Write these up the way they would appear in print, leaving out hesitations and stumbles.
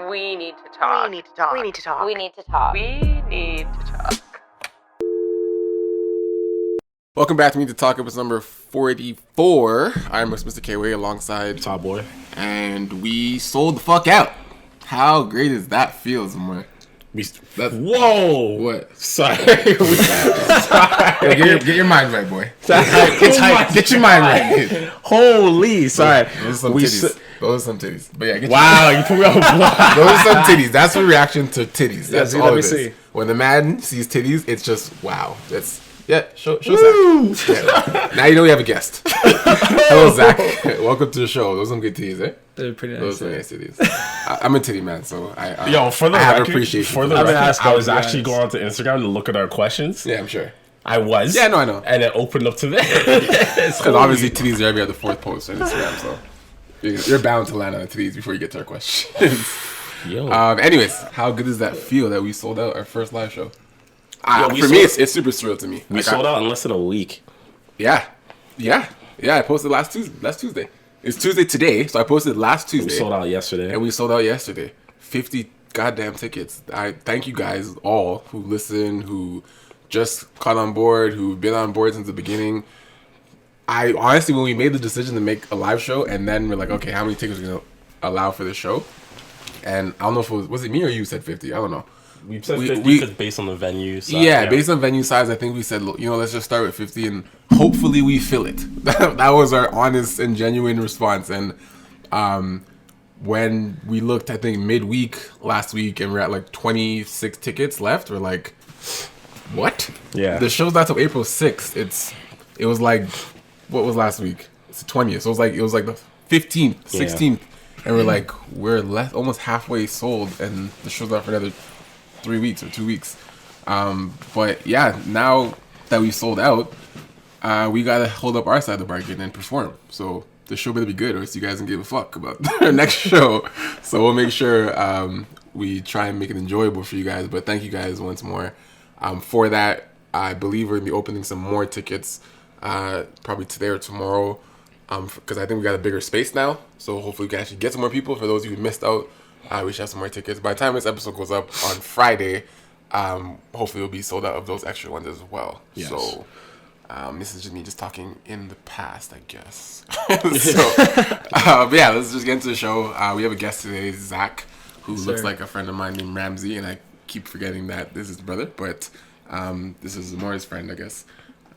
We need to talk. We need to talk. We need to talk. We need to talk. We need to talk. Welcome back to Me to Talk, episode number 44. I'm Mr. KOA alongside Top Boy. And we sold the fuck out. How great does that feel, Zamar? Whoa! What? Sorry. Get your mind right, boy. Get your mind right. Holy, sorry. Those are some titties. But yeah, Wow, you put me on block. those are some titties. That's a reaction to titties. That's Yeah, all let it me is. see. When the man sees titties, it's just wow. Show Zach. Yeah. Now you know we have a guest. Hello, Zach. Welcome to the show. Those are some good titties, eh? They're pretty nice. Those are nice titties. I'm a titty man, so I have record, appreciation. For the record, I was actually going onto Instagram to look at our questions. Yeah, I'm sure. I was. Yeah, no, I know. And it opened up to this. Because obviously titties are every other fourth post on Instagram, so you're bound to land on the titties before you get to our questions. Yo. Anyways, how good does that feel that we sold out our first live show? For me, it's super surreal to me. We sold out in less than a week. Yeah. I posted last Tuesday. It's Tuesday today, so I posted last Tuesday. We sold out yesterday. And we sold out yesterday. 50 goddamn tickets. I thank you guys all who listen, who just caught on board, who've been on board since the beginning. I honestly, when we made the decision to make a live show, and then we're like, okay, how many tickets are we going to allow for the show? And I don't know if it was it me or you said 50? I don't know. We said 50 because based on the venue size. Yeah, based on venue size, I think we said, let's just start with 50 and hopefully we fill it. That was our honest and genuine response. And when we looked, I think, midweek last week and we're at like 26 tickets left, we're like, what? Yeah. The show's not till April 6th. It was like, what was last week? It's the 20th. So it was like the 15th, 16th. And we're like, we're almost halfway sold and the show's not for another 3 weeks or 2 weeks. But yeah, now that we sold out, we gotta hold up our side of the bargain and perform. So the show better be good, or else you guys don't give a fuck about our next show. So we'll make sure we try and make it enjoyable for you guys. But thank you guys once more for that. I believe we're gonna be opening some more tickets probably today or tomorrow, because I think we got a bigger space now. So hopefully we can actually get some more people. For those of you who missed out, we should have some more tickets. By the time this episode goes up on Friday, hopefully we'll be sold out of those extra ones as well. Yes. So this is just me just talking in the past, I guess. But yeah, let's just get into the show. We have a guest today, Zach, who looks like a friend of mine named Ramsey, and I keep forgetting that this is his brother, but this is Zamar's friend, I guess.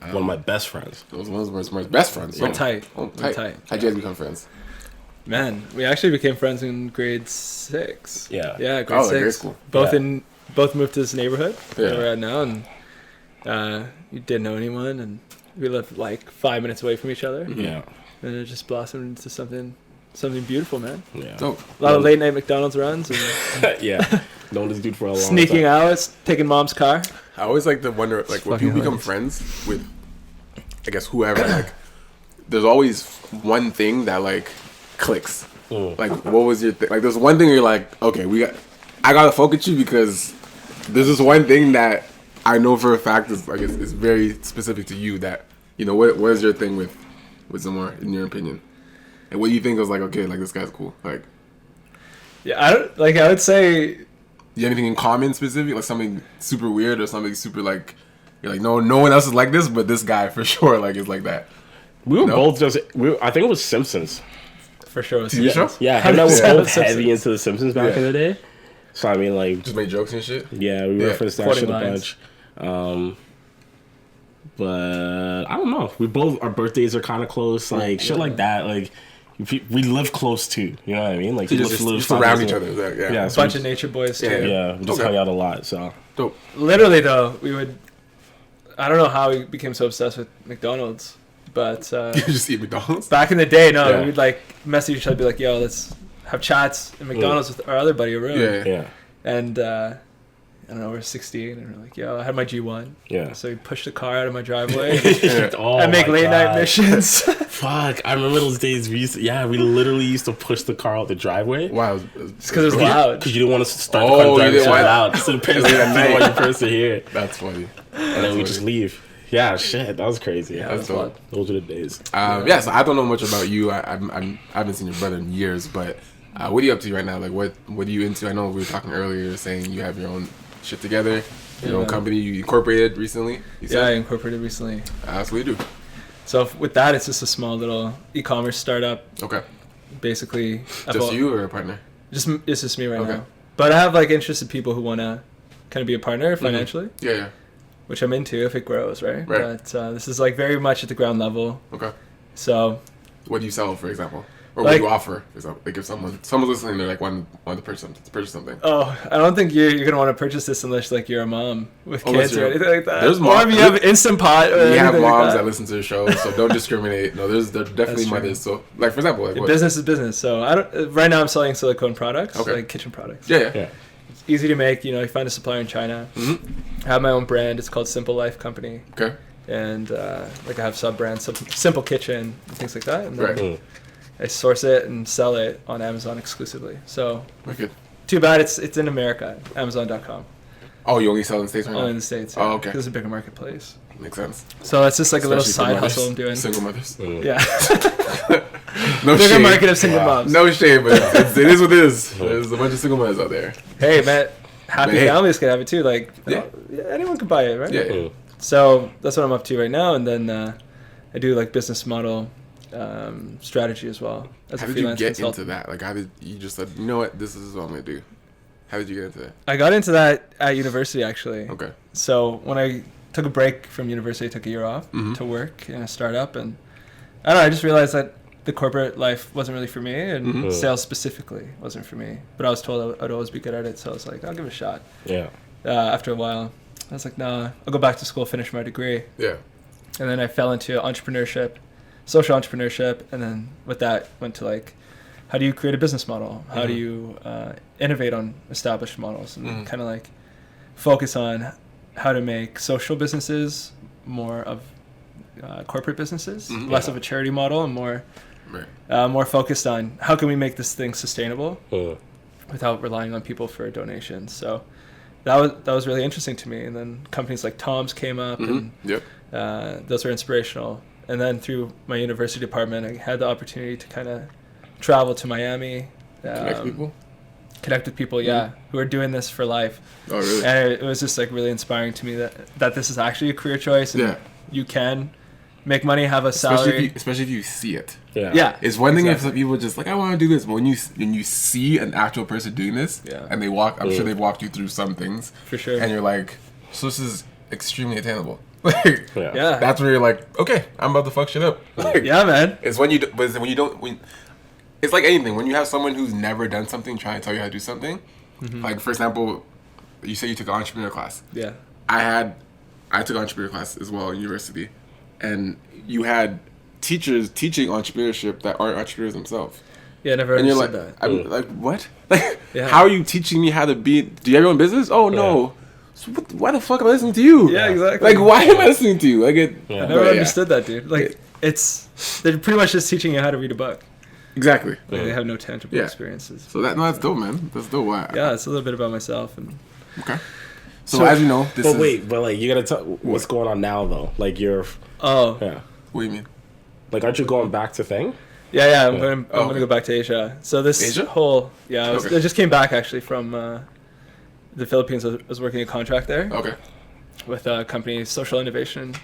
One of my best friends. Those ones were Zamar's best friends. We're tight. Tight. How'd you guys become friends? Man, we actually became friends in grade 6. Yeah. Yeah, grade 6. Grade school. Both moved to this neighborhood Yeah. where we're at now, and you didn't know anyone, and we lived like 5 minutes away from each other. Yeah. And it just blossomed into something beautiful, man. Yeah. Dope. A lot of late night McDonald's runs and Yeah. Known this dude for a long sneaking time. out, taking mom's car. I always like to wonder, like, when fucking people become friends with, I guess, whoever, like, there's always one thing that, like, clicks. Like, what was your thing? Like, there's one thing where you're like, okay, I gotta fuck with you because there's this one thing that I know for a fact is, like, it's very specific to you that, what is your thing with Zamar, in your opinion? And what do you think was like, okay, like, this guy's cool? Like, Yeah, I would say, do you have anything in common specific? Like, something super weird or something super, like, you're like, no one else is like this, but this guy for sure, like, is like that. We were both I think it was Simpsons. for sure. TV show? Yeah, him and I were 100% both Simpsons. heavy into the Simpsons back in the day. So I mean, like, Just make jokes and shit? yeah, we referenced that Quoting shit a lines. bunch. But I don't know. Our birthdays are kind of close, like shit like that. Like we live close too. You know what I mean? Like You we just live around 5 each minutes other. away. Like, yeah. Yeah, so Bunch of nature boys too. Yeah. we just Okay. hang out a lot. So Dope. Literally though, we would. I don't know how we became so obsessed with McDonald's, but You just eat McDonald's? back in the day, Yeah. we'd like message each other, be like, "Yo, let's have chats in McDonald's with our other buddy, Arun." Yeah. yeah, And I don't know, we're 16, and we're like, "Yo, I had my G1." yeah. So we pushed the car out of my driveway Oh and make my late night God. missions. Fuck, I remember those days. We literally used to push the car out the driveway. Wow. Just because it was loud. Because you didn't want to start the Oh, car you driving didn't so want- loud. So the parents didn't want your parents to hear. That's funny. And then we just leave. Yeah, shit, that was crazy. Yeah, That's that was dope. fun. Those were the days. So I don't know much about you. I haven't seen your brother in years, but What are you up to right now? Like, what are you into? I know we were talking earlier, saying you have your own shit together, your own company. You incorporated recently. Yeah, I incorporated recently. That's what you do. So with that, it's just a small little e-commerce startup. Okay. Basically, Just you or a partner? It's just me right Okay. now. But I have like interested people who want to kind of be a partner financially, Yeah. which I'm into if it grows, right? Right. But this is like very much at the ground level. Okay. So What do you sell, for example? Or Like- what do you offer? For example, like if someone's listening, they're like want to purchase something. Oh, I don't think you're gonna want to purchase this unless like you're a mom with Unless kids or you're- anything like that. there's Or moms- if you have Instant Pot or We anything have like moms that that. listen to the show, so don't discriminate. No, there's definitely That's true. mothers. So, like for example, like what? Business is business. So I don't. Right now, I'm selling silicone products, Okay. like kitchen products. Yeah. Yeah. It's easy to make. You know, you find a supplier in China. Mm-hmm. I have my own brand. It's called Simple Life Company, Okay. and like I have sub brands, Simple Kitchen, and things like that. And then Right. I source it and sell it on Amazon exclusively. So Wicked. too bad it's in America, Amazon.com. Oh, you only sell in the States right Only now? in the States. Oh, okay. Because it's a bigger marketplace. Makes sense. So it's just like a little Especially for side mothers, hustle I'm doing. Single mothers. Yeah. No Bigger shade. market of single moms. No shade, but it is what it is. There's a bunch of single mothers out there. Hey, man, happy But hey. families can have it too. Like, Yeah. anyone can buy it, right? Yeah. Mm. So that's what I'm up to right now, and then I do like business model strategy as well as How a did you freelance get consultant. into that? Like, how did you just said, you know what, this is what I'm gonna do? How did you get into that? I got into that at university actually. Okay. So when I took a break from university, I took a year off Mhm. to work in a startup, and I don't know. I just realized that the corporate life wasn't really for me, and Mhm. sales specifically wasn't for me. But I was told I'd always be good at it, so I was like, I'll give it a shot. Yeah. After a while, I was like, nah, I'll go back to school, finish my degree. Yeah. And then I fell into entrepreneurship, social entrepreneurship, and then with that went to like, how do you create a business model? How do you innovate on established models, and kind of like focus on how to make social businesses more of corporate businesses, less of a charity model, and more more focused on how can we make this thing sustainable without relying on people for donations. So that was really interesting to me. And then companies like Tom's came up, and Yep. those were inspirational. And then through my university department, I had the opportunity to kind of travel to Miami, Connect people? connect with people, who are doing this for life. Oh, really? And it was just like really inspiring to me that this is actually a career choice, and Yeah. you can make money, have a salary. Especially if you see it. Yeah. Yeah, It's one thing if exactly. some people just like, I want to do this, but when you see an actual person doing this, Yeah. and they I'm sure they've walked you through some things, For sure. and you're like, so this is extremely attainable. Like, Yeah. that's where you're like, okay, I'm about to fuck shit up. Like, Yeah, man. It's when but it's when you don't. It's like anything. When you have someone who's never done something trying to tell you how to do something, like for example, you say you took an entrepreneur class. Yeah. I took entrepreneur class as well in university, and you had teachers teaching entrepreneurship that aren't entrepreneurs themselves. Yeah, I never And you're understood like, that. I'm like, what? Like, Yeah. how are you teaching me how to be? Do you have your own business? Oh no. So why the fuck am I listening to you? Yeah, exactly. Like, why am I listening to you? Like, it. Yeah. I but never yeah. understood that, dude. Like, they're pretty much just teaching you how to read a book. Exactly. Like, they have no tangible Yeah. experiences. So that's dope, man. That's dope. Why? Yeah, it's a little bit about myself. And Okay. So as you know, this But is. wait, but like you gotta tell what's going on now though. Like you're, yeah. What do you mean? Like aren't you going back to thing? yeah, I'm going okay. to go back to Asia. So this Asia? whole I Okay. just came back actually from the Philippines. I was working a contract there Okay. with a company, social innovation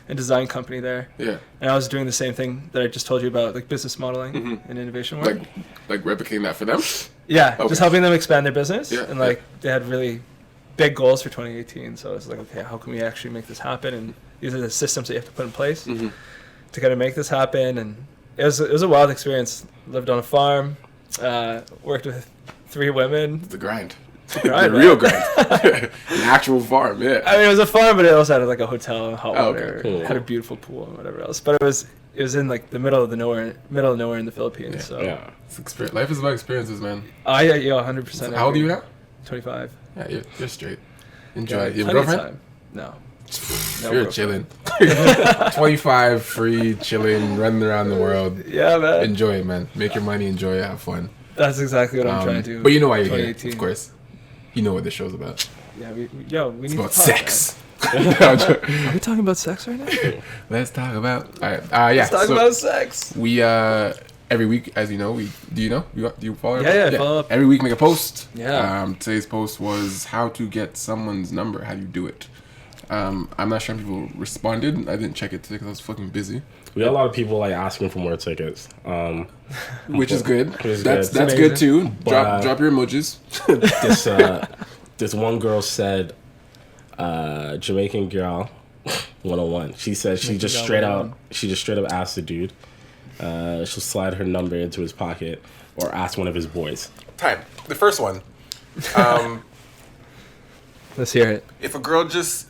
and design company there. Yeah. And I was doing the same thing that I just told you about, like business modeling and innovation work. Like replicating that for them. Yeah, Okay. just helping them expand their business. Yeah, And like they had really big goals for 2018. So I was like, okay, how can we actually make this happen? And these are the systems that you have to put in place to kind of make this happen. And it was a wild experience. Lived on a farm, worked with 3 women. The grind. grind, The real man. grind. An actual farm. Yeah. I mean, it was a farm, but it also had like a hotel and hot Oh, water. okay. Cool. Had a beautiful pool and whatever else. But it was in like the middle of nowhere in the Philippines. Yeah. So Yeah. It's experience. Life is about experiences, man. I 100%. How old are you now? 25. Yeah, you're straight. Enjoy. Yeah, You have a plenty of girlfriend? time. No. You're girlfriend. chilling. 25, free, chilling, running around the world. Yeah, man. Enjoy it, man. Make your money, enjoy it, have fun. That's exactly what I'm trying to do. But you know why you're here, 2018. of course. You know what this show's about. Yeah, we It's need about to talk, sex. man. Are we talking about sex right now? Let's talk about. All right. Yeah. Let's talk so about sex. we every week, as you know, do you follow? Yeah, follow up. Every week, make a post. Yeah. Today's post was how to get someone's number. How do you do it? I'm not sure if people responded. I didn't check it today because I was fucking busy. We got a lot of people like asking for more tickets, Which is good. That's amazing. good too. But, Drop your emojis. this one girl said, Jamaican girl 101. She said she just straight up asked the dude, she'll slide her number into his pocket or ask one of his boys. Time. The first one. Let's hear it. If a girl just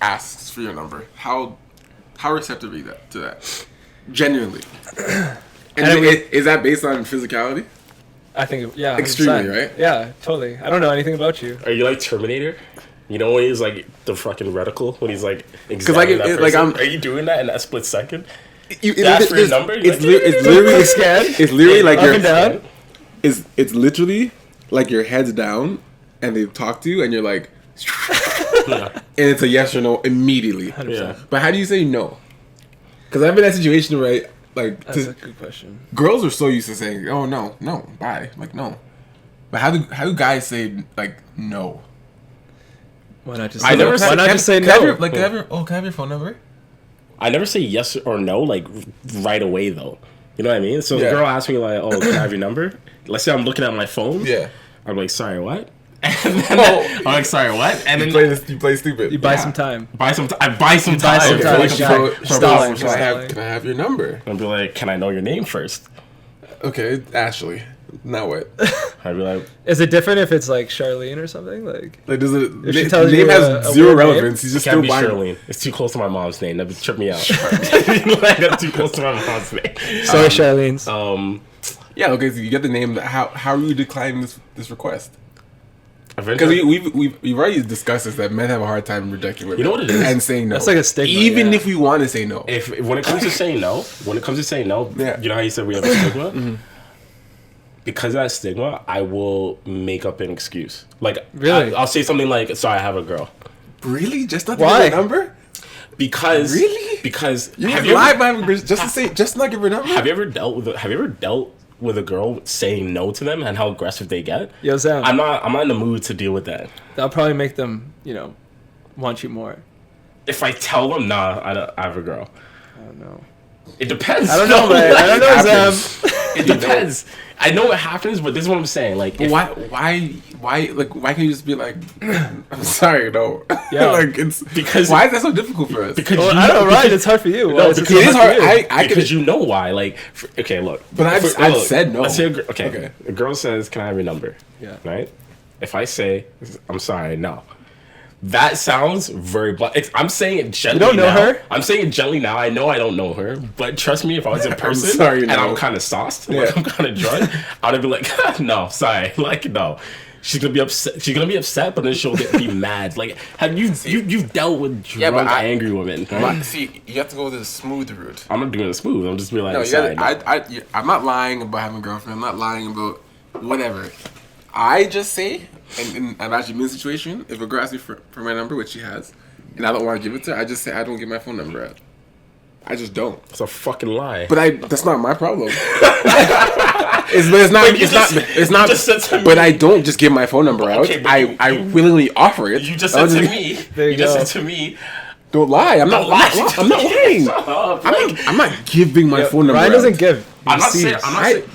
asks for your number, how receptive are you to that? Genuinely. And is that based on physicality? I think, yeah. 100%. Extremely, right? Yeah, totally. I don't know anything about you. Are you like Terminator? You know when he's like the fucking reticle when he's like like are you doing that in that split second? Ask for your number? It's literally scan. It's literally like Up and down. It's literally like your head's down and they talk to you and you're like, and it's a yes or no immediately. 100%. Yeah. But how do you say no? Because I've been in that situation where That's a good question. girls are so used to saying, "Oh no, bye," like no. But how do guys say like no? Why not just I say never no? said- Why not Can just say I no? have your- can I have your phone number? I never say yes or no like right away though. You know what I mean? So if Yeah. a girl asks me like, "Oh, can I have your number?" Let's say I'm looking at my phone. Yeah. I'm like, "Sorry, what?" And then I'm like, "Sorry, what?" And then You play stupid. You buy some time. I buy some time. some time. Okay, Stalling, so stalling. can I have your number? I'd be like, "Can I know your name first?" Okay, Ashley. Now what? I'd be like, Is it different if it's like Charlene or something? Like Does it? If she The tells name you has a zero weird name? relevance. He's "It just can't still be buying. Charlene. It's too close to my mom's name. That would trip me out." Like, that's too close to my mom's name. sorry, Charlene's. Yeah. Okay. So you get the name. How are you declining this request? Because Eventually, we've already discussed this that men have a hard time rejecting women. You know what it is? And saying no. That's like a stigma, Even yeah. if we want to say no. if when it comes to saying no, Yeah. you know how you said we have a stigma. Because of that stigma, I will make up an excuse. Like, Really? I'll say something like, "Sorry, I have a girl." Really? Just not to Why? give her number? Because Really? Because You have would you lie ever, by having just not give her number? have you ever dealt with a girl saying no to them and how aggressive they get? Yo, Sam. I'm not in the mood to deal with that. That'll probably make them, want you more. If I tell them, nah, I have a girl. I don't know. It depends. I don't know, man. I don't know, Sam. It depends. I know it happens, but this is what I'm saying. Like, if, Why can't you just be like, I'm sorry, no. Yeah. Like it's Because- why is that so difficult for us? because Well, you I don't know, because- right? It's hard for you. No, Why is because so it is hard hard. for you? I because could. you know why. Like, okay, look. But I've said no. Let's say Okay. a girl says, "Can I have your number?" Yeah. Right. If I say, "I'm sorry, no," that sounds very blunt. I'm saying it gently. You don't know now. her? I'm saying it gently now. I know I don't know her, but trust me, if I was in person sorry, and no. I'm kind of sauced, Yeah. like I'm kind of drunk, I'd be like, "No, sorry, like no." She's gonna be upset. She's gonna be upset, but then she'll be mad. Like, have you've dealt with drunk, angry women? Right? See, you have to go the smooth route. I'm not doing it smooth. I'm just be like, No, you sorry, gotta, no. I'm not lying about having a girlfriend. I'm not lying about whatever. I just say, and I've actually been in a situation, if a girl asks me for my number, which she has, and I don't want to give it to her, I just say I don't give my phone number out. I just don't. It's a fucking lie. But that's not my problem. It's not. just said to me- But I don't just give my phone number out. Okay, but I you- willingly offer it. You just I'll said to just- me. There you just go. said to me. Don't lie. I'm not lying. I'm not lying. Shut up. Like, I'm not giving my phone number Ryan out. doesn't give. He I'm not saying. receives.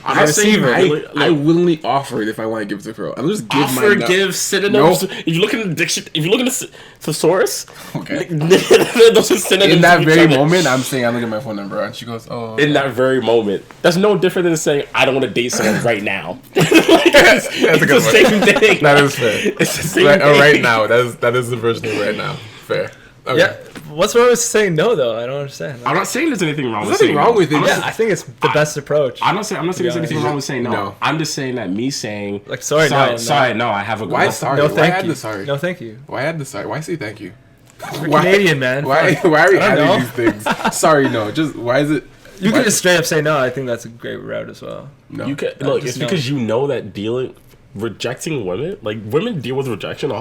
I'm not saying. I willingly offer it if I want to give it to a girl. I don't just give Offer, my give, synonyms. Nope. If you look in the dictionary, if you look in the thesaurus, Okay. those are synonyms. In that to each very other. moment, I'm saying I'm gonna get my phone number out. And she goes, "Oh." In that very moment, that's no different than saying I don't want to date someone right now. It's a good the one. same thing. That is fair. It's the same Right, thing. right now, that is the version of right now. Fair. Okay. Yeah. What's wrong with saying no, though? I don't understand. I'm not saying there's anything wrong. There's with nothing saying wrong no. with it. I'm not Yeah, I think it's the best approach. I'm not saying there's anything wrong with saying no. No. I'm just saying that me saying Like, sorry, no. I have a girl. Why sorry? No, Why thank add you. the sorry? No, thank you. Why add the sorry? Why say thank you? You're Canadian, man. Why Fuck. are we I don't adding know. these things? Sorry, no. Just why is it? You why- can just straight up say no. I think that's a great route as well. no. You can look. just It's no. because you know that rejecting women, like women deal with rejection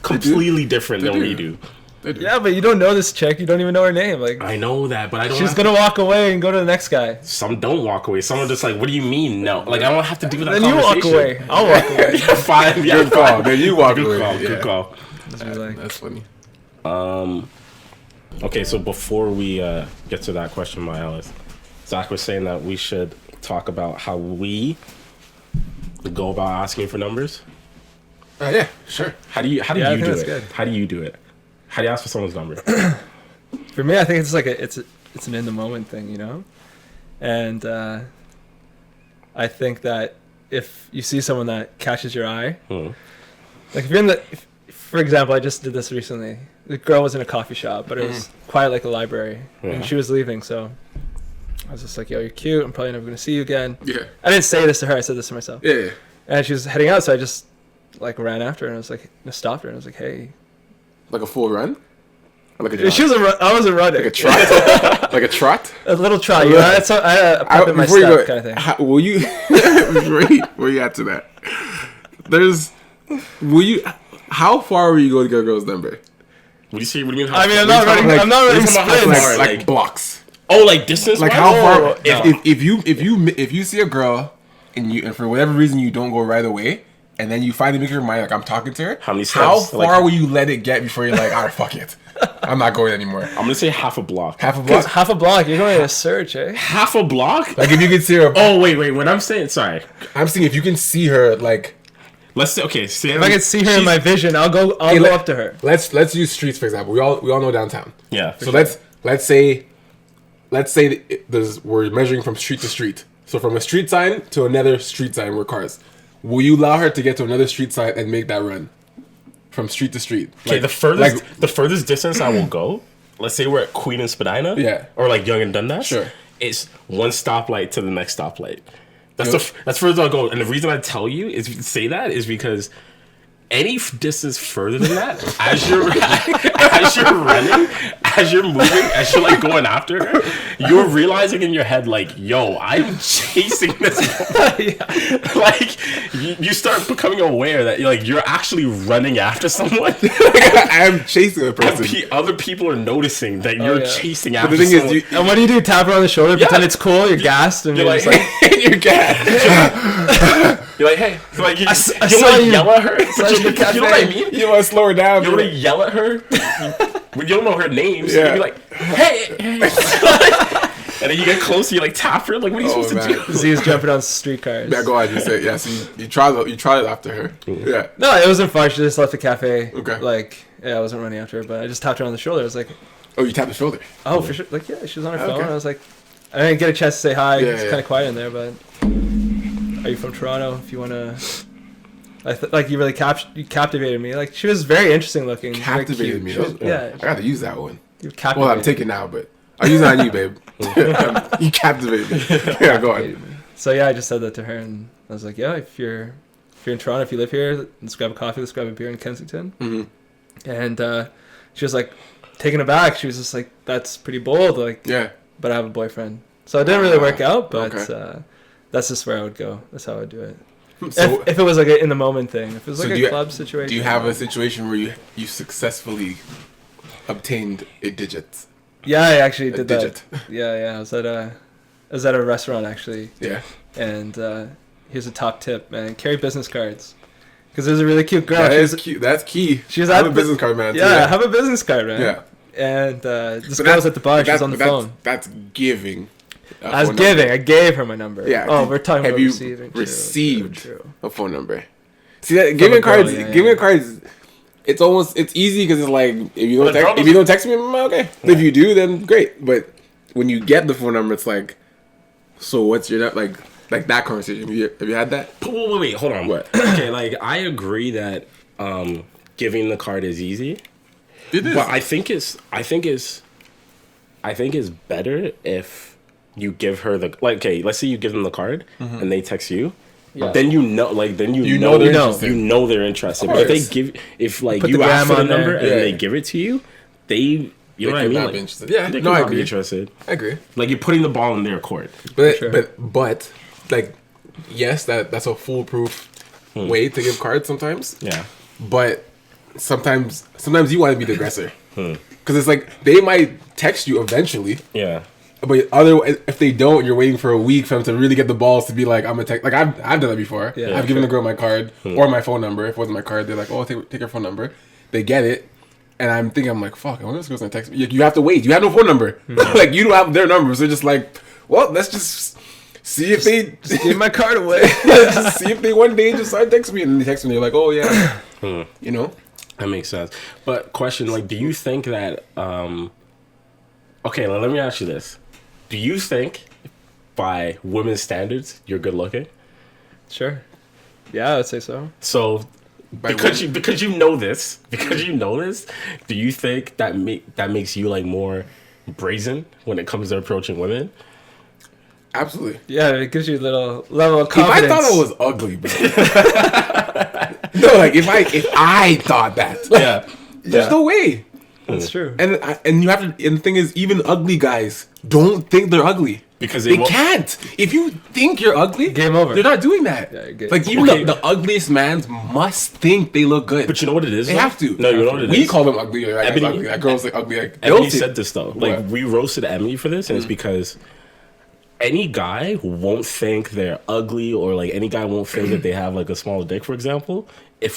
completely different They than do. we do. They do. Yeah, but you don't know this chick. You don't even know her name. Like, I know that, but I don't. she's gonna walk away and go to the next guy. Some don't walk away. Some are just like, "What do you mean no?" Like I don't have to do that. Then you walk away. I'll walk away. Yeah, fine. Yeah, Good call. Then you walk Good away. call. Yeah. Good call. Just be like, That's funny. Okay, so before we get to that question by Alice, Zach was saying that we should talk about how we go about asking for numbers. Yeah, sure. How do you I do think that's it? good. How do you do it? How do you ask for someone's number? for me, I think it's like it's an in the moment thing, you know, and I think that if you see someone that catches your eye, like if you're in for example, I just did this recently. The girl was in a coffee shop, but it was quiet like a library, and she was leaving, so I was just like, "Yo, you're cute. I'm probably never gonna see you again." Yeah. I didn't say this to her. I said this to myself. Yeah. And she was heading out, so I just like ran after her and I was like, I stopped her and I was like, "Hey." Like a full run? Or like a jog? She wasn't. I wasn't running. Like a trot? Like a trot? A little trot. You know, I had a pep in my Before you step go, kind of thing. will you? Before you add to that, how far will you go to get a girl's number? What do you see? What do you mean? I mean, I'm not running. like- I'm not running we're talking about sprints. how far, Like blocks. Oh, like distance? Like wise? how far? No. If you see a girl and for whatever reason you don't go right away, and then you finally make your mind like I'm talking to her. How many How steps? far Like- will you let it get before you're like, alright, fuck it, I'm not going anymore. I'm gonna say half a block. Half a block. Half a block. You're going to search, eh? Half a block? Like if you can see her. Oh wait. What I'm saying? Sorry. I'm saying if you can see her, like Let's say okay. Say If I can see her in my vision, I'll go up to her. let's use streets for example. We all know downtown. Yeah. So let's say we're measuring from street to street. So from a street sign to another street sign where cars. Will you allow her to get to another street sign and make that run from street to street? Okay, the furthest distance I will go. Let's say we're at Queen and Spadina. Yeah. Or like Young and Dundas. Sure. It's one stoplight to the next stoplight. That's further I'll go. And the reason I tell you is say that is because any distance further than that, as you're running, as you're moving, as you're like going after her, you're realizing in your head like, yo, I'm chasing this woman. Like you start becoming aware that you're actually running after someone. I'm chasing a person. Other people are noticing that you're chasing after But the thing someone. is, And what do you do? Tap her on the shoulder, pretend it's cool. You're gassed, and you're you're like, just like, you're gas. you're like, hey, like you saw want to you. yell at her. you in the You know what I mean? You want to slow her down? You want to yell at her when you don't know her name. So Yeah. you be like, hey, and then you get close. You like tap her. Like, what are you supposed to do? Z's jumping on streetcars. Yeah, go ahead. You say yes. You tried it after her. Yeah. No, it wasn't fun. She just left the cafe. Okay. Like, yeah, I wasn't running after her, but I just tapped her on the shoulder. I was like, Oh, you tapped the shoulder. oh, for sure. Like, yeah, she was on her phone. Okay. I was like, I didn't get a chance to say hi. Yeah, It's yeah. kind of quiet in there, but are you from Toronto? If you want to... like you really you captivated me. Like she was very interesting looking. very Captivated cute. me. She was- yeah, I got to use that one. you captivated. Well, I'm taking now, but I'll use it on you, babe. You captivated me. Yeah, go on. So yeah, I just said that to her, and I was like, yeah, if you're in Toronto, if you live here, let's grab a coffee, let's grab a beer in Kensington. Mm-hmm. And she was like taken aback. She was just like, that's pretty bold. Like, Yeah. but I have a boyfriend, so it didn't really work out. But Okay. that's just where I would go. That's how I would do it. So, If it was like an in the moment thing, if it was So like do a you- club situation. do you have a situation where you successfully obtained a digit? Yeah, I actually A did digit. that. Yeah, I was at a restaurant actually, Yeah. and here's a top tip, man: carry business cards, because there's a really cute girl. That She is was- cute. That's key. She was I'm at a business card man. Too, Yeah, have a business card, man. Yeah. And this But girl was that's- at the bar. She was that's- on the that's- phone. That's giving. I was giving. I gave her my number. Yeah. Oh, we're talking Have about you receiving. True, received true. a phone number? See that giving a girl, cards. yeah, Giving yeah. cards. It's easy because it's like if you don't But the if you don't text me, okay. Yeah. If you do, then great. But when you get the phone number, it's like, so what's your like that conversation? Have you had that? Wait, hold on. What? Okay, like I agree that giving the card is easy, It is. but I think it's better if you give her the okay. Let's say you give them the card and they text you. Yeah. Then you know they're You know they're interested. Of But course. if like Put you the ask for gram the on number there. and Yeah. they give it to you, you know what I could mean? not Like, be interested. Yeah, they no, could I not be agree. interested. I agree. Like you're putting the ball in their court. But Sure. but like yes, that's a foolproof way to give cards sometimes. Yeah. But sometimes you want to be the aggressor. Because it's like they might text you eventually. Yeah. But if they don't, you're waiting for a week for them to really get the balls to be like, I'm gonna text. Like I've done that before. Yeah, I've given the girl my card or my phone number. If it wasn't my card, they're like, oh, take her phone number. They get it, and I'm like, fuck, I wonder if this girl's gonna text me. You have to wait. You have no phone number. Like you don't have their number, so they're just like, well, let's just see if they just give my card away. just see if they one day just start texting me, and they text me. They're like, oh yeah, you know. That makes sense. But question, like, do you think that? Okay, let me ask you this. Do you think, by women's standards, you're good looking? Sure. Yeah, I would say so. So, because you know this, do you think that makes you like more brazen when it comes to approaching women? Absolutely. Yeah, it gives you a little level of confidence. If I thought I was ugly, bro. No, like if I thought that, there's no way. That's true. And you have to. And the thing is, even ugly guys don't think they're ugly because they can't. If you think you're ugly, game over. They're not doing that. Yeah, like even the ugliest mans must think they look good. But you know what it is? They have to. No, you know what it is. We call them ugly. Like, Ebony, ugly. That girl's like ugly. Like, Emily said this though. Like What? we roasted Emily for this, and it's because any guy won't think they're ugly, or like any guy won't think that they have like a small dick, for example. If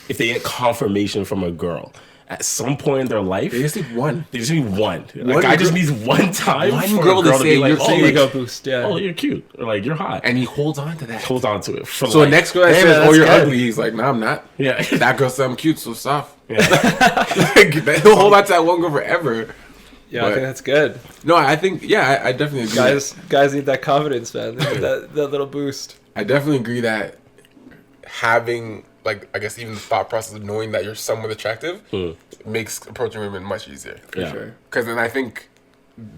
they get confirmation from a girl at some point in their life, They just need one. They just need one. A guy just needs one time One for girl a to girl to say be like, you're oh, saying ego boost. Yeah. oh, you're cute, or like you're hot, And he holds on to that. holds on to it for So life. next girl that Hey, says, man, "Oh, you're that's good. ugly," he's like, "No, I'm not." Yeah. That girl said I'm cute, so stop. Yeah. Like, he'll hold on to that one girl forever. Yeah, I But- think that's good. No, I think I definitely agree. Guys need that confidence, man. They need that little boost. I definitely agree that having, like, I guess even the thought process of knowing that you're somewhat attractive makes approaching women much easier. For Yeah. sure. Because then I think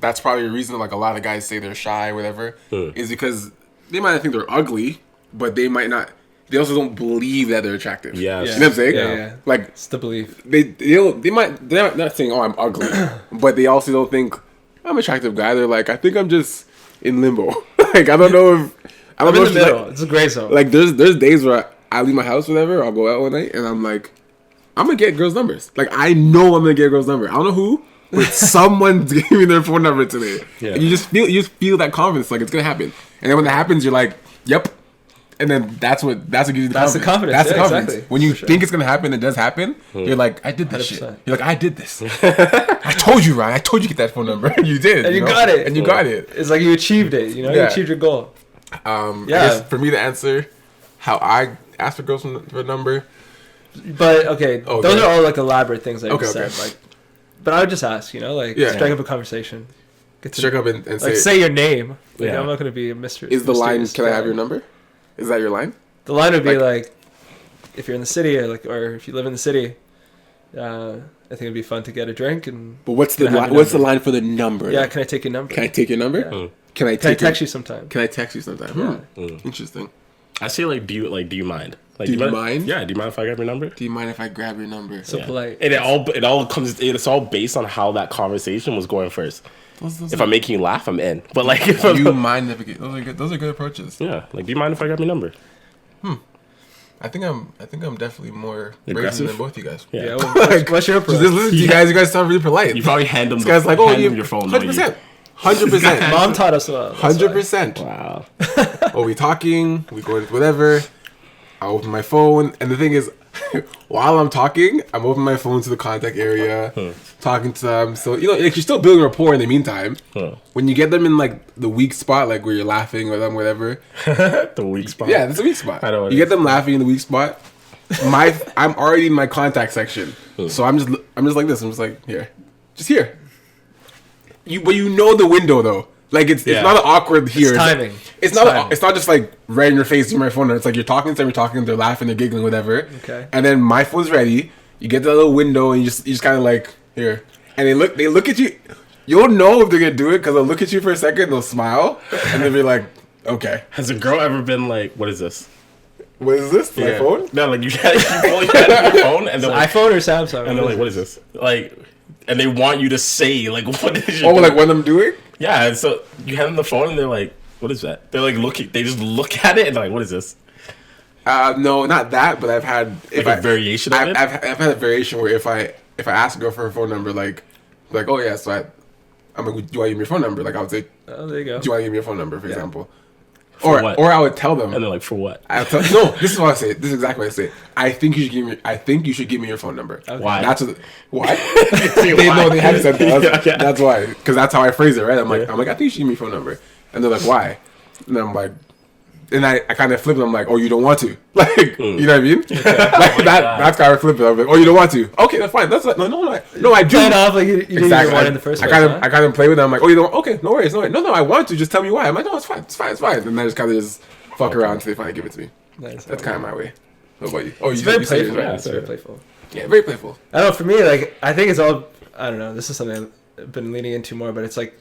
that's probably the reason, like, a lot of guys say they're shy or whatever, is because they might not think they're ugly, but they might not. They also don't believe that they're attractive. Yes. You know what I'm saying? Yeah. Like, It's the belief. they're not saying, "Oh, I'm ugly," but they also don't think I'm an attractive guy. They're like, I think I'm just in limbo. Like, I don't know if I I'm don't know in if the she's middle. like, It's a gray zone. like there's days where I leave my house, whatever. I'll go out one night and I'm like, I'm gonna get girls' numbers. Like, I know I'm gonna get a girl's number. I don't know who, but someone's giving me their phone number today. Yeah. And you just feel that confidence, like it's gonna happen. And then when that happens, you're like, yep. And then that's what gives you the That's the confidence. confidence. That's the Yeah, confidence. exactly. When you For sure. think it's gonna happen, it does happen. You're like, I did this 100%. shit. You're like, I did this. I told you, Ryan. I told you to get that phone number. And you did. And you know? got it. And you got it. It's like you achieved it. You know, you Yeah. achieved your goal. I Yeah. guess for me to answer how I ask for girls for a number. But okay, Oh, those okay. are all like elaborate things I Okay, just said. okay. Like, but I would just ask, you know, like Yeah. strike up a conversation. Get to Strike up and like say your name. Like, Yeah. I'm not gonna be a mystery. Is the line, mysterious can I have guy. your number? Is that your line? The line would be Like- like, if you're in the city or if you live in the city, I think it'd be fun to get a drink and But what's the Can I have line? your What's the number? line for the number? yeah, can I take your number? Can I take your number? Yeah. Can I Can I take text you sometime? Can I text you sometime? Interesting. I say like, do you mind? Like, Do you mind? Yeah. Do you mind if I grab your number? Do you mind if I grab your number? So polite. And it's all based on how that conversation was going first. Those If are- I'm making you laugh, I'm in. But like, if do I'm, you mind if it, those are good? Those are good approaches. yeah, like, do you mind if I grab your number? I think I'm definitely more brazen Aggressive? than both you guys. Yeah. Yeah. Well, what's your approach? Just listen to you guys. You guys sound really polite. You probably hand them. This guy's like, oh, hand you them your phone. don't you? 100%, 100%, Mom taught us well. that's why. 100%. Wow. Oh, we talking, we go into whatever. I open my phone, and the thing is, while I'm talking, I'm opening my phone to the contact area, talking to them. So, you know, like, you're still building rapport in the meantime. When you get them in, like, the weak spot, like, where you're laughing with them, whatever. The weak spot. Yeah, that's a weak spot. I know what You it get them laughing in the weak spot. I'm already in my contact section. So I'm just like this. I'm just like, here. Just here. But you know the window, though. Like, it's not an awkward here. It's timing. It's not just like right in your face, you my phone. It's like you're talking to them, you're talking, they're laughing, they're giggling, whatever. Okay. And then my phone's ready. You get to that little window, and you just kind of like here, and they look at you. You'll know if they're gonna do it because they'll look at you for a second, they'll smile, and they'll be like, "Okay, Has a girl ever been like, "What is this?" what is this? My Yeah. phone?" No, like you had your phone, and they're like, iPhone or Samsung? and they're like, "What is this?" Like, and they want you to say like, "What is Oh, your?" like what I'm doing? Yeah, and so you hand them the phone, and they're like, "What is that?" They're like looking. They just look at it and they're like, "What is this?" No, not that. But I've had Like a variation of it. I've had a variation where if if I ask a girl for her phone number, like, oh yeah, so I'm like, do you want to give me your phone number? Like, I would say, Oh, there you go. do you want to give me your phone number, for example? For what? Or I would tell them. And they're like, for what? No, this is what I say. This is exactly what I say. I think you should give me your phone number. Okay. Why? That's why. They know they haven't said that. Yeah. That's why. Because that's how I phrase it, right? I'm like, I think you should give me your phone number. And they're like, why? And I'm like, and I kind of flip it. I'm like, oh, you don't want to, like, you know what I mean? Like that's how I flip it. I'm like, oh, you don't want to? Okay, that's fine. That's like, no, I do. Play it off like you didn't even want it in the first place. I kind of play with them. I'm like, oh, you don't? Okay, no worries, no, I want to. Just tell me why. I'm like, no, it's fine. And I just kind of just fuck around until they finally give it to me. Nice. That's kind of my way. What about you? Oh, It's you very said playful. yours, right? Yeah, it's very playful. Yeah, very playful. I don't know. For me, like, I think it's all. I don't know. This is something I've been leaning into more, but it's like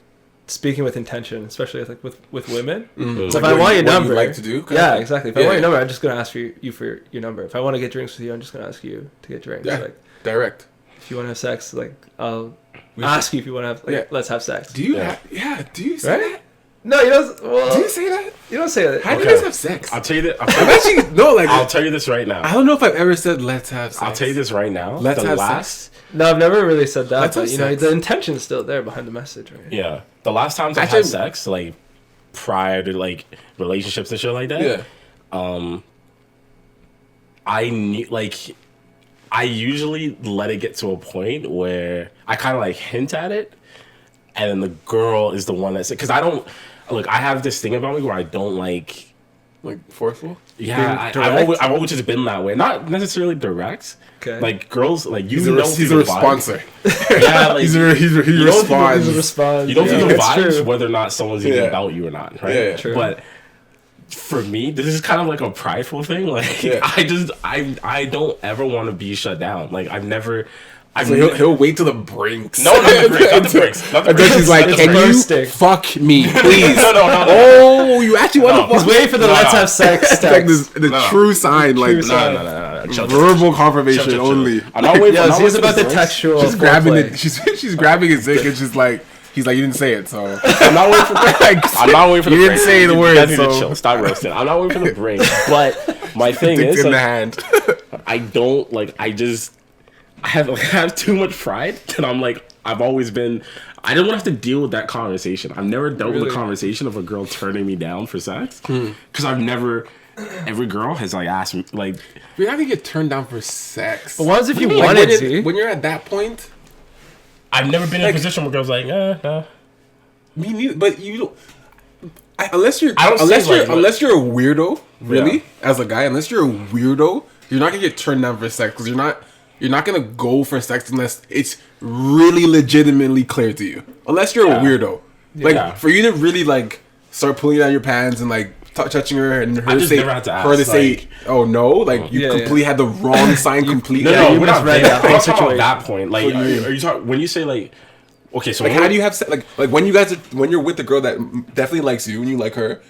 speaking with intention, especially like with women. Mm-hmm. So if Like I want your what number, you like to do. yeah, exactly. If I Yeah, want your yeah. number, I'm just gonna ask you for your number. If I want to get drinks with you, I'm just gonna ask you to get drinks. Yeah. Like, Direct. if you want to have sex, like, I'll ask you if you want to have. Like, Yeah. let's have sex. Do you? Yeah. Do you say Right? that? No, you don't. Well, Do you say that? you don't say that. How do you Okay. guys have sex? I'll tell you that. I'm actually no, like I'll tell you this right now. I don't know if I've ever said let's have sex. I'll tell you this right now. Let's the have last, sex. No, I've never really said that. Let's But have you know, sex. the intention's still there behind the message, right? Yeah. The last times I Actually- had sex, like prior to like relationships and shit like that, Yeah. I knew like I usually let it get to a point where I kind of like hint at it, and then the girl is the one that's because I don't look. I have this thing about me where I don't like. Like forceful. Yeah, I've always just been that way. Not necessarily direct. Okay. Like girls, like you He's know, he's through a the vibes. responser. Yeah, like he you know, responds. There's a response. you know through yeah, the it's vibes true. whether or not someone's even Yeah. about you or not, right? Yeah, true. But for me, this is kind of like a prideful thing. Like Yeah. I don't ever want to be shut down. Like So he'll wait till the brinks. No, not the brinks, not the brinks, not the And then brinks. she's like, It's "Can you bursting. fuck me, please?" No. Oh, you actually want to No. fuck? He's waiting for the No, let's no. have sex It's like text. the No. true sign, like True sign. No. Chill. verbal confirmation Chill. only. I'm not waiting. Yeah, I'm not so he's waiting for about the drinks. textual. She's grabbing foreplay. it. She's grabbing his dick and she's like, he's like, you didn't say it, so I'm not waiting for the I'm not waiting for the You didn't break. say the You word, guys need to so- chill. Stop roasting. I'm not waiting for the break. But my thing dick's is, in the like, hand. I don't like. I have too much pride, and I'm like, I've always been. I don't want to have to deal with that conversation. I've never dealt with Really? a conversation of a girl turning me down for sex because I've never. Every girl has like asked me like, You're not gonna get turned down for sex. But what if you Like, wanted to? when you're at that point, I've never been in Like- a position where girls like, no. me neither. But you don't. Unless you're I don't see, like, unless you're a weirdo, really, Yeah. as a guy. Unless you're a weirdo, you're not gonna get turned down for sex because you're not gonna go for sex unless it's really legitimately clear to you. Unless you're a weirdo, like Yeah. for you to really like start pulling down your pants and like touching her and her I to just say never had to her to ask, say, like- oh no, like you Yeah, completely had the wrong sign completely. No, you we're not misread there. that I'm whole not talking about situation. that point. Like, What do you mean? are you talking when you say like, okay, so Like, when how do you have sex? Like when you guys are, when you're with a girl that definitely likes you and you like her,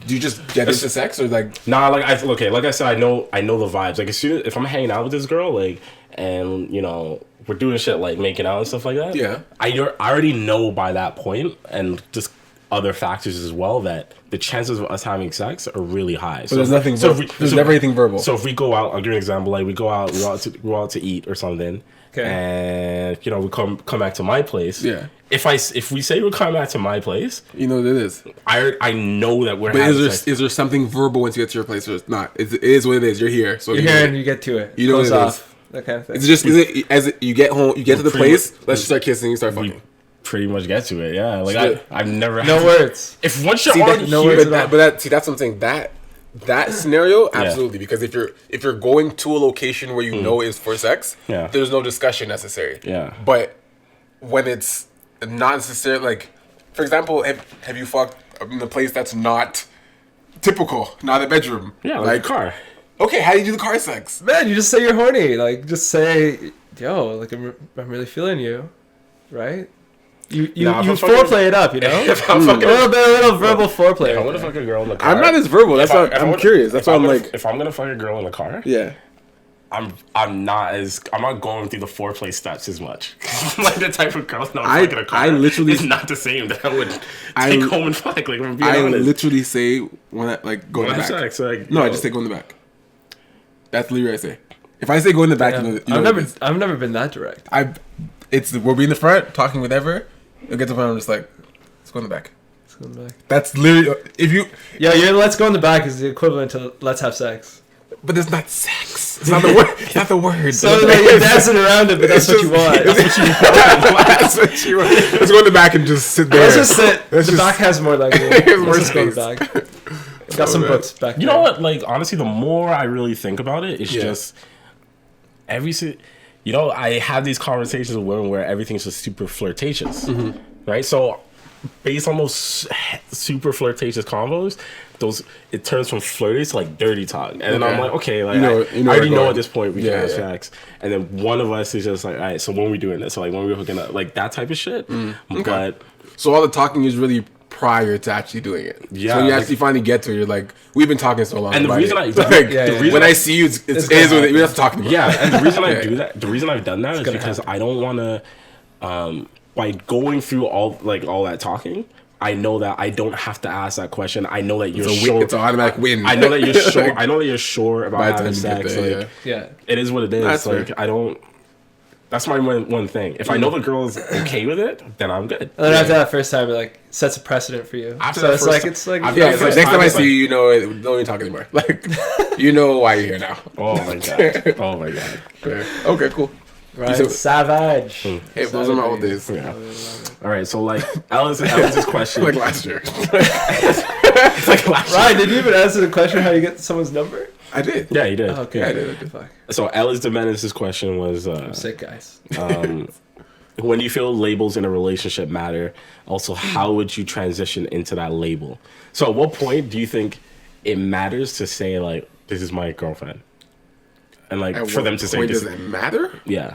do you just get into sex or like? Nah, like like I said, I know the vibes. Like as soon as if I'm hanging out with this girl, like, and you know we're doing shit like making out and stuff like that. Yeah. I already know by that point, and just other factors as well, that the chances of us having sex are really high. So there's nothing. There's never anything verbal. So if we go out, I'll give you an example. Like we go out to eat or something, Okay. and you know we come back to my place. Yeah. If we say we're coming back to my place, you know what it is. I know that we're But having sex. is there something verbal once you get to your place or it's not? It is what it is. You're here. So You're you here know and you get to it. You know Close what it off. That kind of thing. Is it just you get home, you get to the pretty place, much- let's just start kissing, you start we fucking. pretty much get to it. Yeah, like Shit. I've never No words. If once you're See, already no here, words at all. that's what I'm saying. That scenario, absolutely, because if you're going to a location where you know is for sex, Yeah. there's no discussion necessary. Yeah. But when it's not necessary, like for example, have you fucked in a place that's not typical, not a bedroom? yeah, like a car. Okay, how do you do the car sex? Man, you just say you're horny. Like, just say, yo, like, I'm really feeling you. Right? You Nah, if I'm foreplay it up, you know? If I'm a fucking, little verbal foreplay. if I'm gonna fuck a girl in the car, I'm not as verbal. That's if I- why if I'm I'm gonna- curious. That's if why I'm gonna- like, if I'm gonna fuck a girl in the car, yeah. I'm not going through the foreplay steps as much. I'm like the type of girl that I'm I- fucking a car. I literally- it's not the same that I would I- take home and fuck. Like I'm being I honest. literally say when I like go in When the I back. have sex, like, No, I yo, just say go in the back. That's literally what I say. If I say go in the back, Yeah. you know what it is. I've never been that direct. We'll be in the front talking whatever. It'll get to the point I'm just like, let's go in the back. Let's go in the back. That's literally if you. Yeah, your let's go in the back is the equivalent to let's have sex. But it's not sex. It's not the word. It's not the word. So like, you're dancing around it, but that's what you want. That's what you want. Let's go in the back and just sit there. Let's just sit. The back has more like. more Let's just go in space. the back. Got some books back. You know what? Like, honestly, the more I really think about it, it's just I have these conversations with women where everything's just super flirtatious, right? So, based on those super flirtatious combos, it turns from flirty to like dirty talk, and then I'm like, okay, like I already know at this point we can have sex, and then one of us is just like, all right, so when we doing this, so like when we hooking up, like that type of shit. But so all the talking is really prior to actually doing it. Yeah, so when you like, actually finally get to it, you're like, we've been talking so long. And the about reason it. When I see you, it is what we have to talk about. Yeah, and the reason I do that, the reason I've done that is because I don't want to, by going through all that talking, I know that I don't have to ask that question. I know that you're sure. It's an automatic win. I know that you're sure. I know that you're sure about having sex. There, it is what it is. That's like fair. I don't. That's my one thing. If I know the girl's okay with it, then I'm good. And then after that first time, it like sets a precedent for you. After So that it's first like time- it's like after Yeah, that it's like first next time I it's see you, don't even talk anymore. Like, you know why you're here now. Oh my god. Oh my god. Okay, cool. right, So- savage. Hey, those are my old days. Yeah. All right. So like Alice's question. Like last year. It's like last Ryan, did you even answer the question how you get someone's number? I did. Yeah, you did. Oh, okay. Yeah, I did. Fuck. So Alice Demenis' question was, I'm sick, guys. when do you feel labels in a relationship matter? Also, how would you transition into that label? So at what point do you think it matters to say, like, this is my girlfriend? And, like, At for what them to say point this. does it matter? Yeah.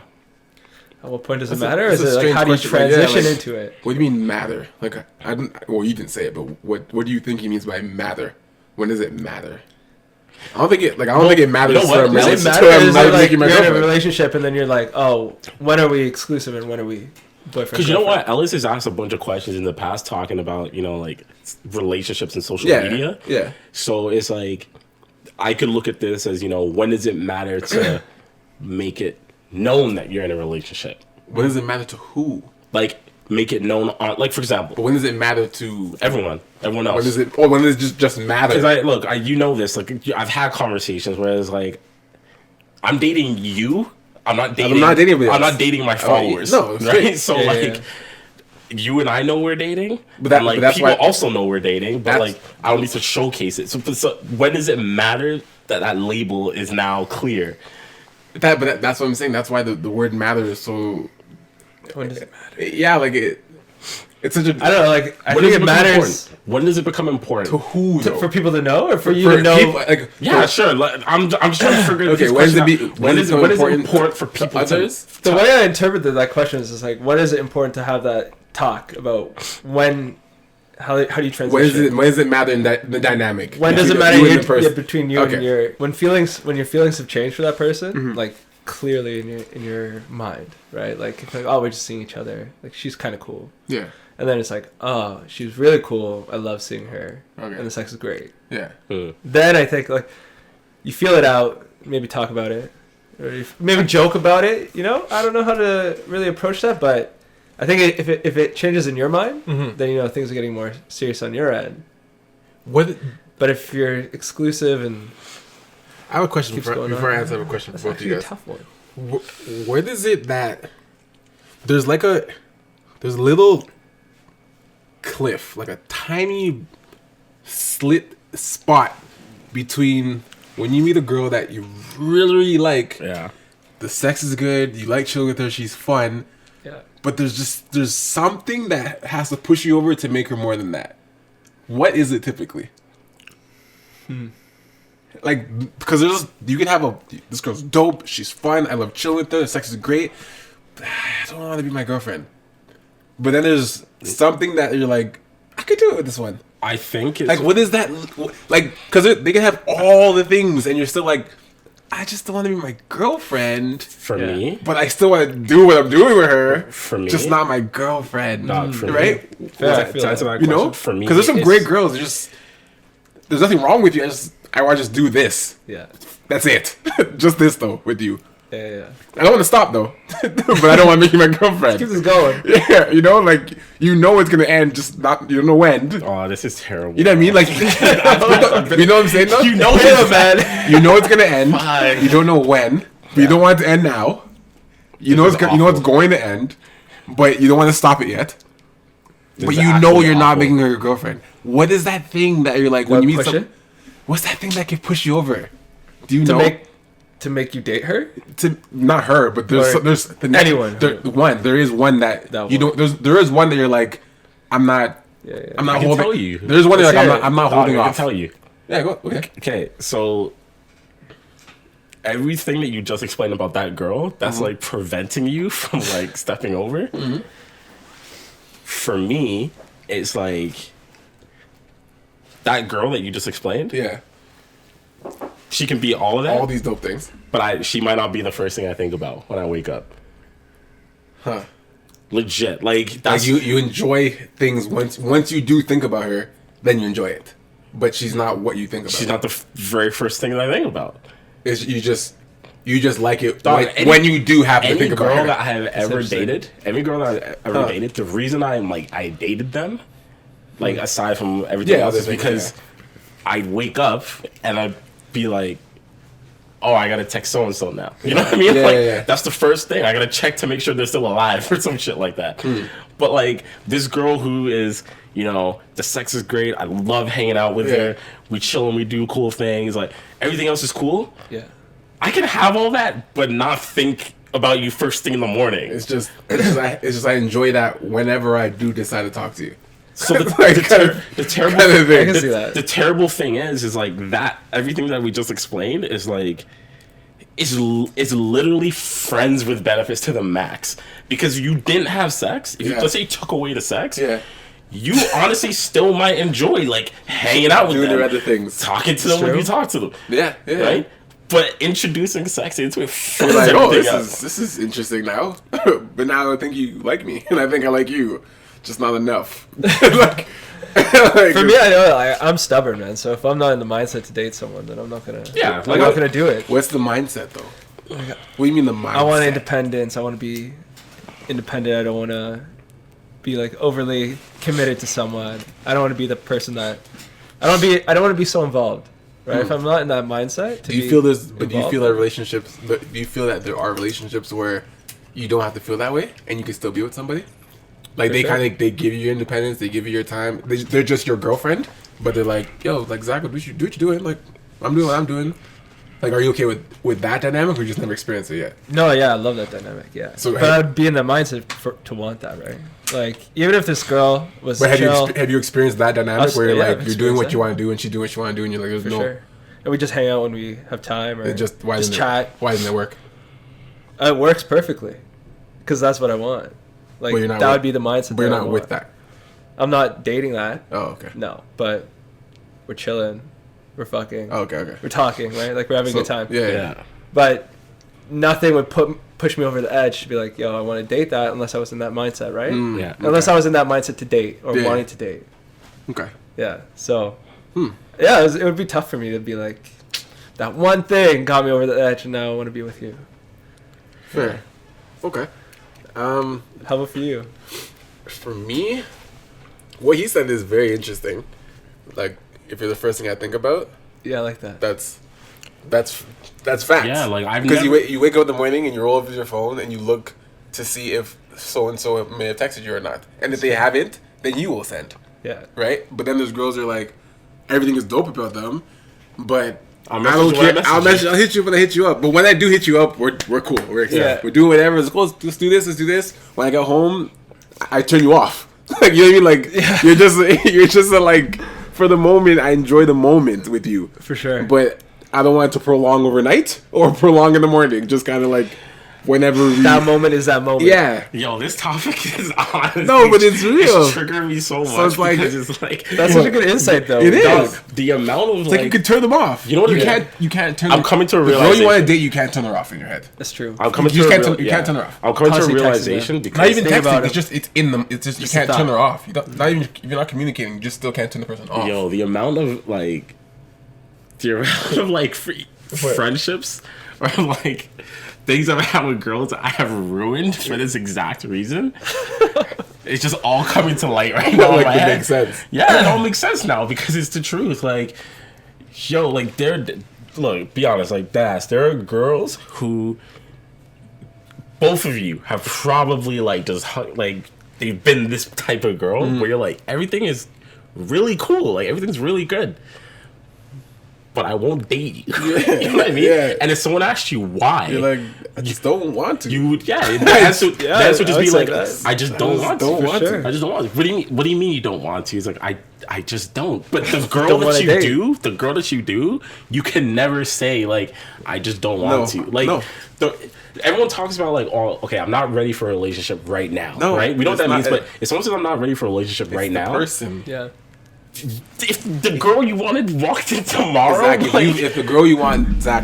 At what point does it That's a- matter? Or that's is a it like strange how do you question, but yeah, transition like- into it? What do you mean matter? Like, I didn't. Well, you didn't say it, but what do you think he means by matter? When does it matter? I don't think it. Like, I don't think it matters. You know what? to Does Does it it to matter? him Is not it like making you're my in a girlfriend. relationship and then you're like, oh, when are we exclusive and when are we boyfriend? Because you know girlfriend? what? Ellis has asked a bunch of questions in the past talking about, like, relationships and social Yeah, media. yeah. So it's like, I could look at this as, when does it matter to make it known that you're in a relationship? When does it matter to who? Like, make it known on, like, for example, But when does it matter to everyone When else. does it? Or when does it just matter? Because you know this, like, I've had conversations where it's like, I'm dating you. I'm not dating anybody I'm else. not dating my followers. no, it's right? great. So Yeah, like, yeah. you and I know we're dating, But that- and, like, but that's people why- also know we're dating. But That's- like, I don't need to showcase it. So when does it matter that label is now clear? That's what I'm saying. That's why the word matter is so. When does it matter? Yeah, like it's such a. I don't know. Like I When think does it become matters important? When does it become important? to who though? for people to know or for you For to know. people, like, Yeah, sure. Like, I'm just trying to figure Okay, this when does question it be- out. when When is is it when is it important important for to people others? The way I interpreted that question is just like, when is it important to have that talk about when? How do you transition? When does it matter in the dynamic? When does it Between matter you and your- the person? between you Okay. and your when your feelings have changed for that person, like clearly in your mind, right? Like it's like, oh, we're just seeing each other. Like she's kind of cool, Yeah. and then it's like, oh, she's really cool. I love seeing her, Okay. and the sex is great. Yeah. Then I think like you feel it out, maybe talk about it, or maybe joke about it. I don't know how to really approach that, but I think if it changes in your mind, then things are getting more serious on your end. What? But if you're exclusive and I have a question keeps before going I on, answer. I have a question for that's both of actually you a guys. tough one. Where is it that there's a little cliff, like a tiny slit spot between when you meet a girl that you really like, Yeah. the sex is good, you like chilling with her, she's fun, Yeah. but there's something that has to push you over to make her more than that. What is it typically? Like, because you can have this girl's dope, she's fun, I love chilling with her, the sex is great, but I don't want to be my girlfriend. But then there's something that you're like, I could do it with this one. I think it's Like, what is that? Like, because they can have all the things, and you're still like, I just don't want to be my girlfriend, for Yeah. me. but I still want to do what I'm doing with her. For me? just not my girlfriend, Not for me. right? Fair, I To feel answer that. that You know, question, for me, because there's some it's- great girls. There's nothing wrong with you. I want to just do this. Yeah. That's it. Just this though with you. Yeah. I don't want to stop though, but I don't want to make you my girlfriend. Keep this going. Yeah, you know, like you know it's gonna end, just not you don't know when. Oh, this is terrible. You know what I mean? Like, you know what I'm saying? Though? You know it's man. You know it's gonna end. Fine. You don't know when, but you don't want it to end now. You know it's going to end, but you don't want to stop it yet. But you know you're not making her your girlfriend. What is that thing that you're like when you meet someone? What's that thing that can push you over? Do you know? To make you date her? To not her, but there's the next, anyone. There is one that you don't. There is one that you're like, I'm not. Yeah. I'm not I can holding. tell you. There's one that like I'm not holding I off. can tell you. Yeah, go. Okay. Okay, so everything that you just explained about that girl, that's like preventing you from like stepping over. For me, it's like that girl that you just explained. Yeah. She can be all of that. All these dope things. But she might not be the first thing I think about when I wake up. Huh. Legit. Like that's you enjoy things once you do think about her, then you enjoy it. But she's not what you think about. she's not the very first thing that I think about. Is you just like it Dog, when you do have to think about her. Any girl that I have ever dated, the reason I dated them, like aside from everything else, is because I'd wake up and I'd be like, oh, I gotta text so and so now. You know what I mean? That's the first thing. I gotta check to make sure they're still alive or some shit like that. But like this girl who is, you know, the sex is great. I love hanging out with her. We chill and we do cool things. Like everything else is cool. Yeah. I can have all that, but not think about you first thing in the morning. It's just I enjoy that whenever I do decide to talk to you. So the terrible kind of thing. I can see that. The terrible thing is like that everything that we just explained is like is literally friends with benefits to the max, because you didn't have sex. If you, let's say you took away the sex, you honestly still might enjoy like hanging out with them, doing other things, talking to them when you talk to them. Right. But introducing sex into it, you're like, oh, this is interesting now. But now I think you like me, and I think I like you. Just not enough. like, for me, I know I'm stubborn, man. So if I'm not in the mindset to date someone, then I'm not gonna. Yeah, I'm not gonna do it. What's the mindset though? What do you mean the mindset? I want independence. I want to be independent. I don't want to be like overly committed to someone. I don't want to be the person that. I don't want to be so involved. Right? If I'm not in that mindset, do you feel this? But do you feel that relationships? Do you feel that there are relationships where you don't have to feel that way, and you can still be with somebody? Like they they give you your independence, they give you your time. They're just your girlfriend, but they're like, yo, like Zach, do what you're doing. Like I'm doing what I'm doing. Like, are you okay with that dynamic, or you just never experienced it yet? No, yeah, I love that dynamic. Yeah, so but I'd be in the mindset to want that, right? Like even if this girl was chill, have you experienced that dynamic where you're like you're doing what you want to do and she's doing what you want to do, and you're like, there's sure. And we just hang out when we have time, or just chat. Why doesn't it work? It works perfectly, because that's what I want. Like that would be the mindset. But you're not with that. I'm not dating that. Oh, okay. No, but we're chilling, we're fucking. Oh, okay. We're talking, right? Like we're having a good time. Yeah. But nothing would push me over the edge to be like, yo, I want to date that, unless I was in that mindset, right? Yeah. Unless I was in that mindset to date or wanting to date. Okay. Yeah. So. Yeah, it would be tough for me to be like, that one thing got me over the edge, and now I want to be with you. Fair. Okay. How about for you? For me, what he said is very interesting. Like, if you're the first thing I think about. Yeah, I like that. That's facts. Yeah, like because you wake up in the morning and you roll over your phone and you look to see if so and so may have texted you or not, and if they haven't, then you will send. Yeah. Right. But then there's girls who are like, everything is dope about them, but I don't care. I'll hit you when I hit you up. But when I do hit you up, we're cool. We're excited. Yeah. We're doing whatever. It's cool. Let's do this. When I get home, I turn you off. Like, you know what I mean? Like you're just like, for the moment, I enjoy the moment with you. For sure. But I don't want it to prolong overnight or prolong in the morning. Just kind of like whenever that moment is that moment. Yeah. Yo, this topic is honestly, no, but it's real. It's triggering me so much. So it's like, that's such a good insight, though. It is. The amount of it's like you can turn them off. You know what? You can't turn. I'm coming to a realization. The girl you want to date, you can't turn her off in your head. That's true. I'm coming you can't turn her off. I'm coming to a realization because not even texting. It's just it's in them. It's just you can't turn her off. Not even if you're not communicating, you just still can't turn the person off. Yo, the amount of like friendships or like things I've had with girls I have ruined for this exact reason. It's just all coming to light right now. Like it makes sense. Yeah, it all makes sense now because it's the truth. Like, yo, like look, be honest, like there are girls who both of you have probably like like they've been this type of girl where you're like everything is really cool, like everything's really good, but I won't date you. You know what I mean? Yeah. And if someone asks you why, You're like, I just don't want to. you would, the answer would just be like, that. I just don't want to. sure. I just don't want to. What do you mean you don't want to? It's like I just don't. But the girl Don't that wanna you date. do, the girl that you do, you can never say like I just don't want to. Like everyone talks about like, oh, okay, I'm not ready for a relationship right now. No, right? We know what that it's means, not- but if someone says I'm not ready for a relationship right now, person. Yeah. if the girl you wanted walked in tomorrow, Exactly. like, If the girl you want, Zach,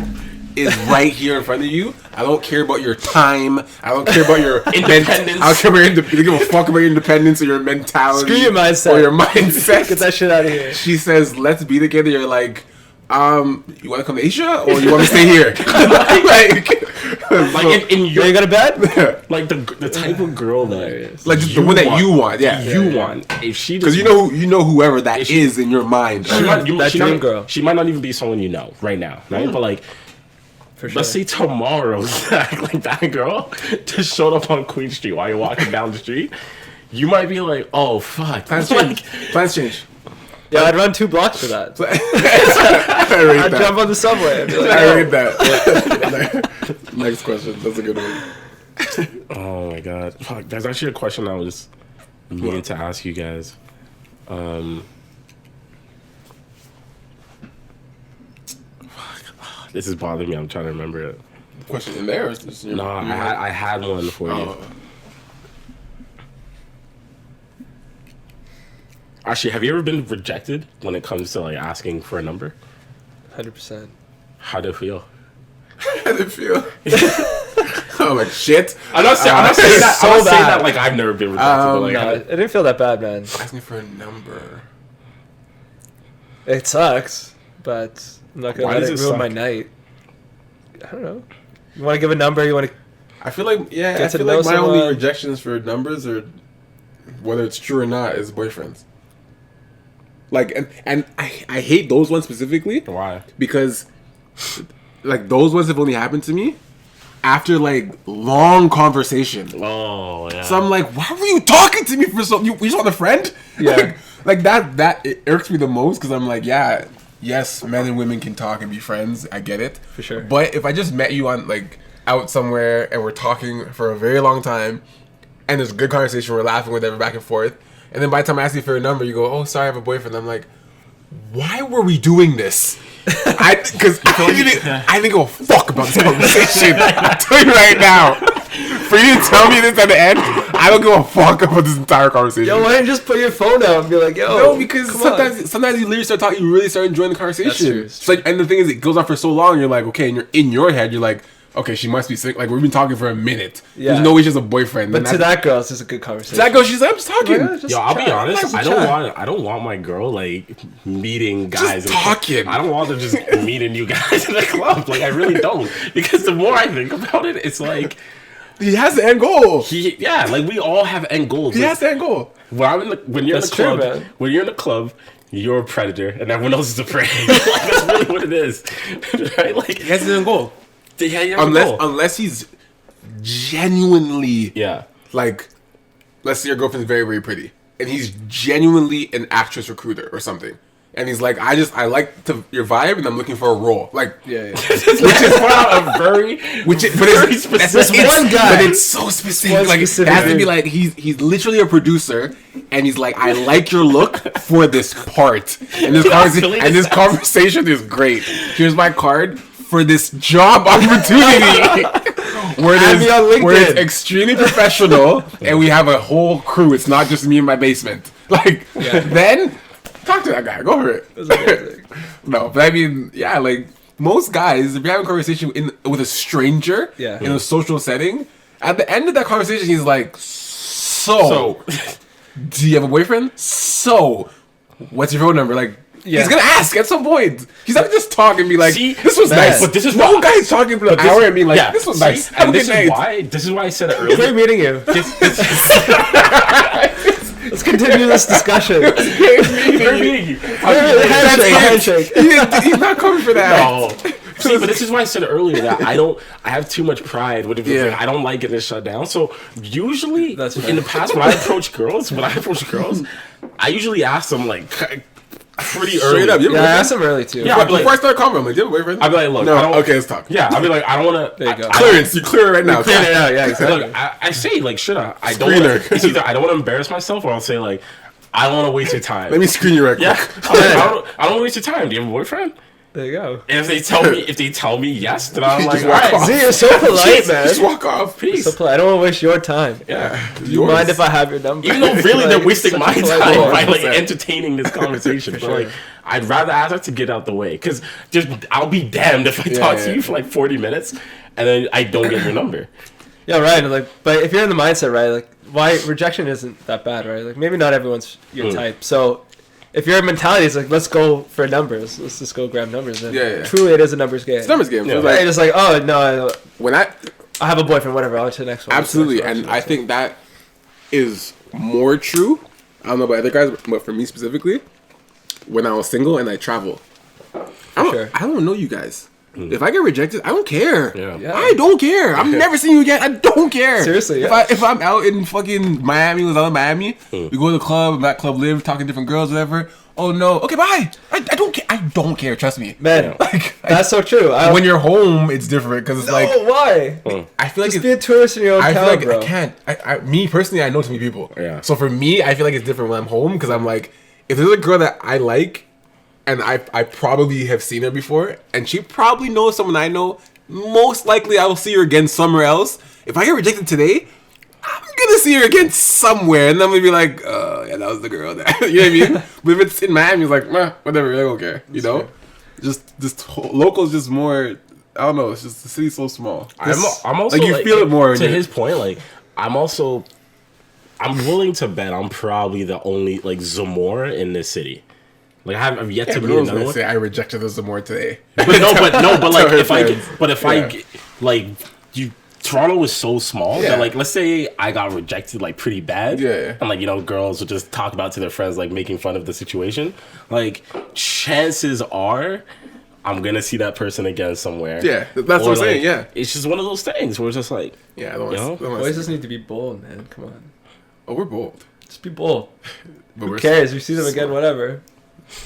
is right here in front of you, I don't care about your time. I don't care about your Independence. I don't care about your I don't give a fuck about your independence or your mentality. Screw your mindset. Or your mindset. Get that shit out of here. She says, "Let's be together." You're like, you want to come to Asia or you want to stay here? like in your You got a bed? like the type of girl that like just the one that you want, yeah. you want. If she Because just you know whoever that is in your mind. she might, That she dream might- girl. She might not even be someone you know right now, right? But like, For sure. let's say tomorrow, like that girl just showed up on Queen Street while you're walking down the street. You might be like, oh fuck, Plans like, change. Plans change. Yeah, I'd run 2 blocks for that. I rate I'd that. jump on the subway. I'd be like, I oh. rate that. Next question. That's a good one. oh my god, fuck. That's actually a question I was meaning to ask you guys. This is bothering me. I'm trying to remember it. Question in there? Or is this in your, No, your I had one for you. Oh. Actually, have you ever been rejected when it comes to like asking for a number? 100%. How do it feel? How does it feel? I'm like, shit. I'm not saying that. so I'm not saying bad. that like I've never been rejected. But, like, No, it didn't feel that bad, man. Asking for a number. It sucks, but I'm not gonna Why let does it it ruin suck? my night. I don't know. You want to give a number? You want to? I feel like, yeah, Get I to feel know like my only someone. rejections for numbers or whether it's true or not is boyfriends. Like, and I hate those ones specifically why? because, like, those ones have only happened to me after, like, long conversation. Oh yeah. So I'm like, why were you talking to me for so? You just want a friend? Yeah. Like that it irks me the most because I'm like, yeah, yes, men and women can talk and be friends. I get it For sure. But if I just met you on like out somewhere and we're talking for a very long time, and there's a good conversation, we're laughing, whatever, back and forth, and then by the time I ask you for your number, you go, oh, sorry, I have a boyfriend. I'm like, why were we doing this? Because I didn't give a fuck about this conversation. I'm telling you right now. For you to tell me this at the end, I don't give a fuck about this entire conversation. Yo, why don't you just put your phone out and be like, yo? No, because come on. sometimes you literally start talking, you really start enjoying the conversation. That's true, it's It's like, and the thing is, it goes on for so long. You're like, okay, and you're in your head, you're like, okay, she must be sick. Like we've been talking for a minute. Yeah. There's no way she's a boyfriend. But And to that's- that girl, it's just a good conversation. that girl, she's like, I'm just talking. Yeah, just Yo, I'll be chat. honest. Like, I chat. don't want my girl like meeting guys. Just in the club. talking. I don't want them just meeting new guys in the club. Like I really don't. Because the more I think about it, it's like He has the end goal. like we all have end goals. He Like, has the end goal. when you're That's in the club, true, man. when you're in the club, you're a predator and everyone else is a prey. Like that's really what it is, right? Like He has the end goal. yeah, you have a goal. Unless he's genuinely Yeah. like, let's say your girlfriend's very, very pretty, and he's genuinely an actress recruiter or something, and he's like, I like your vibe, and I'm looking for a role, like, Yeah, yeah. which is a very, but very it's specific. This one guy. but it's so specific. One Like specific it has to be dude. like he's literally a producer, and he's like, I like your look for this part, and this conversation is great. Here's my card for this job opportunity. Where Add me on where it's LinkedIn. extremely professional, and we have a whole crew. It's not just me in my basement. Like, then talk to that guy. Go for it. No, but I mean, yeah, like most guys, if you're having a conversation with a stranger Yeah. in a social setting, at the end of that conversation, he's like, "So, do you have a boyfriend? So, what's your phone number?" Like, Yeah. He's gonna ask at some point. He's not gonna just talk and be like, See, "This was man, nice." but this is no why- guy's talking for an hour and being like, "This was see? nice." Have a And good this night. is why I said it Great earlier. meeting you. Let's continue this discussion. Great meeting you. Handshake. He's not coming for that. No. See, but this is why I said earlier that I have too much pride. Yeah. Like, I don't like getting shut down. So usually, That's in the past, when I approach girls, I usually ask them like pretty early. Straight up, Yeah, I asked him early too. Yeah. I'd be like- Before I start convo, I'm like, "Do you have a boyfriend?" I'd be like, look, "No." I don't. Okay, let's talk. Yeah, I'd be like, I don't want to. There you go. Clearance. You clear it right now. Clear it out. Yeah, exactly. Look, I say like, shit, I don't. Screener. It's either I don't want to embarrass myself, or I'll say like, I don't want to waste your time. Let me screen you right quick. Yeah, I don't want to waste your time. Do you have a boyfriend? There you go. And if they tell me yes, then I'm like, Just all walk right. off. See, you're so polite, man. Just walk off. Peace. So polite. I don't want to waste your time. Yeah. Do you mind if I have your number? Even though really they're wasting such my a polite time boy. by like 100%. entertaining this conversation. But sure. like, I'd rather ask her to get out the way, because just I'll be damned if I talk to yeah. you for like 40 minutes and then I don't get your number. Yeah, right. Like, but if you're in the mindset, right, like, why rejection isn't that bad, right? Like, maybe not everyone's your type. So, if your mentality is like, let's go for numbers, let's just go grab numbers. Then Yeah. truly, it is a numbers game. It's a numbers game. Yeah. It's Right? like, It's like, oh no, when I I have a boyfriend, whatever. I'll to the next one. absolutely, Next one, and next I one. think that is more true. I don't know about other guys, but for me specifically, when I was single and I travel, Sure. I don't know you guys. If I get rejected, I don't care. Yeah. Yeah. I don't care. I'm never seeing you again. I don't care. Seriously, If yeah. if I'm out in fucking Miami, was out in Miami, we go to the club, that club live, talking to different girls, whatever. Oh no, okay, bye. I don't care. I don't care. Trust me, man, Like, that's so true. when you're home, it's different because it's like why? I feel like Just it's, be a tourist in your own I town, feel like bro. I can't. Me personally, I know too many people. Yeah. So for me, I feel like it's different when I'm home because I'm like, if there's a girl that I like, and I probably have seen her before, and she probably knows someone I know, most likely I will see her again somewhere else. If I get rejected today, I'm gonna see her again somewhere, and I'm gonna be like, oh yeah, that was the girl. That you know what I mean? But if it's in Miami, it's like, meh, whatever, I don't care. You know, just local is just more. I don't know. It's just the city's so small. I'm also like, you feel it more. To his point, like I'm willing to bet I'm probably the only like Zamora in this city. Like I've yet Yeah, to but meet I was another gonna one. say I rejected her some more today. But like her if I friends. get, but if I Yeah. get, like you, Toronto is so small Yeah. that like let's say I got rejected like pretty bad, Yeah. and like girls would just talk about to their friends like making fun of the situation. Like chances are, I'm gonna see that person again somewhere. Yeah, that's what Or, I'm saying. like, Yeah, it's just one of those things where it's just like yeah. I don't You know? want to. Boys just need to be bold, man. Come on, Oh, we're bold. just be bold. But Who we're cares? You see them again, whatever.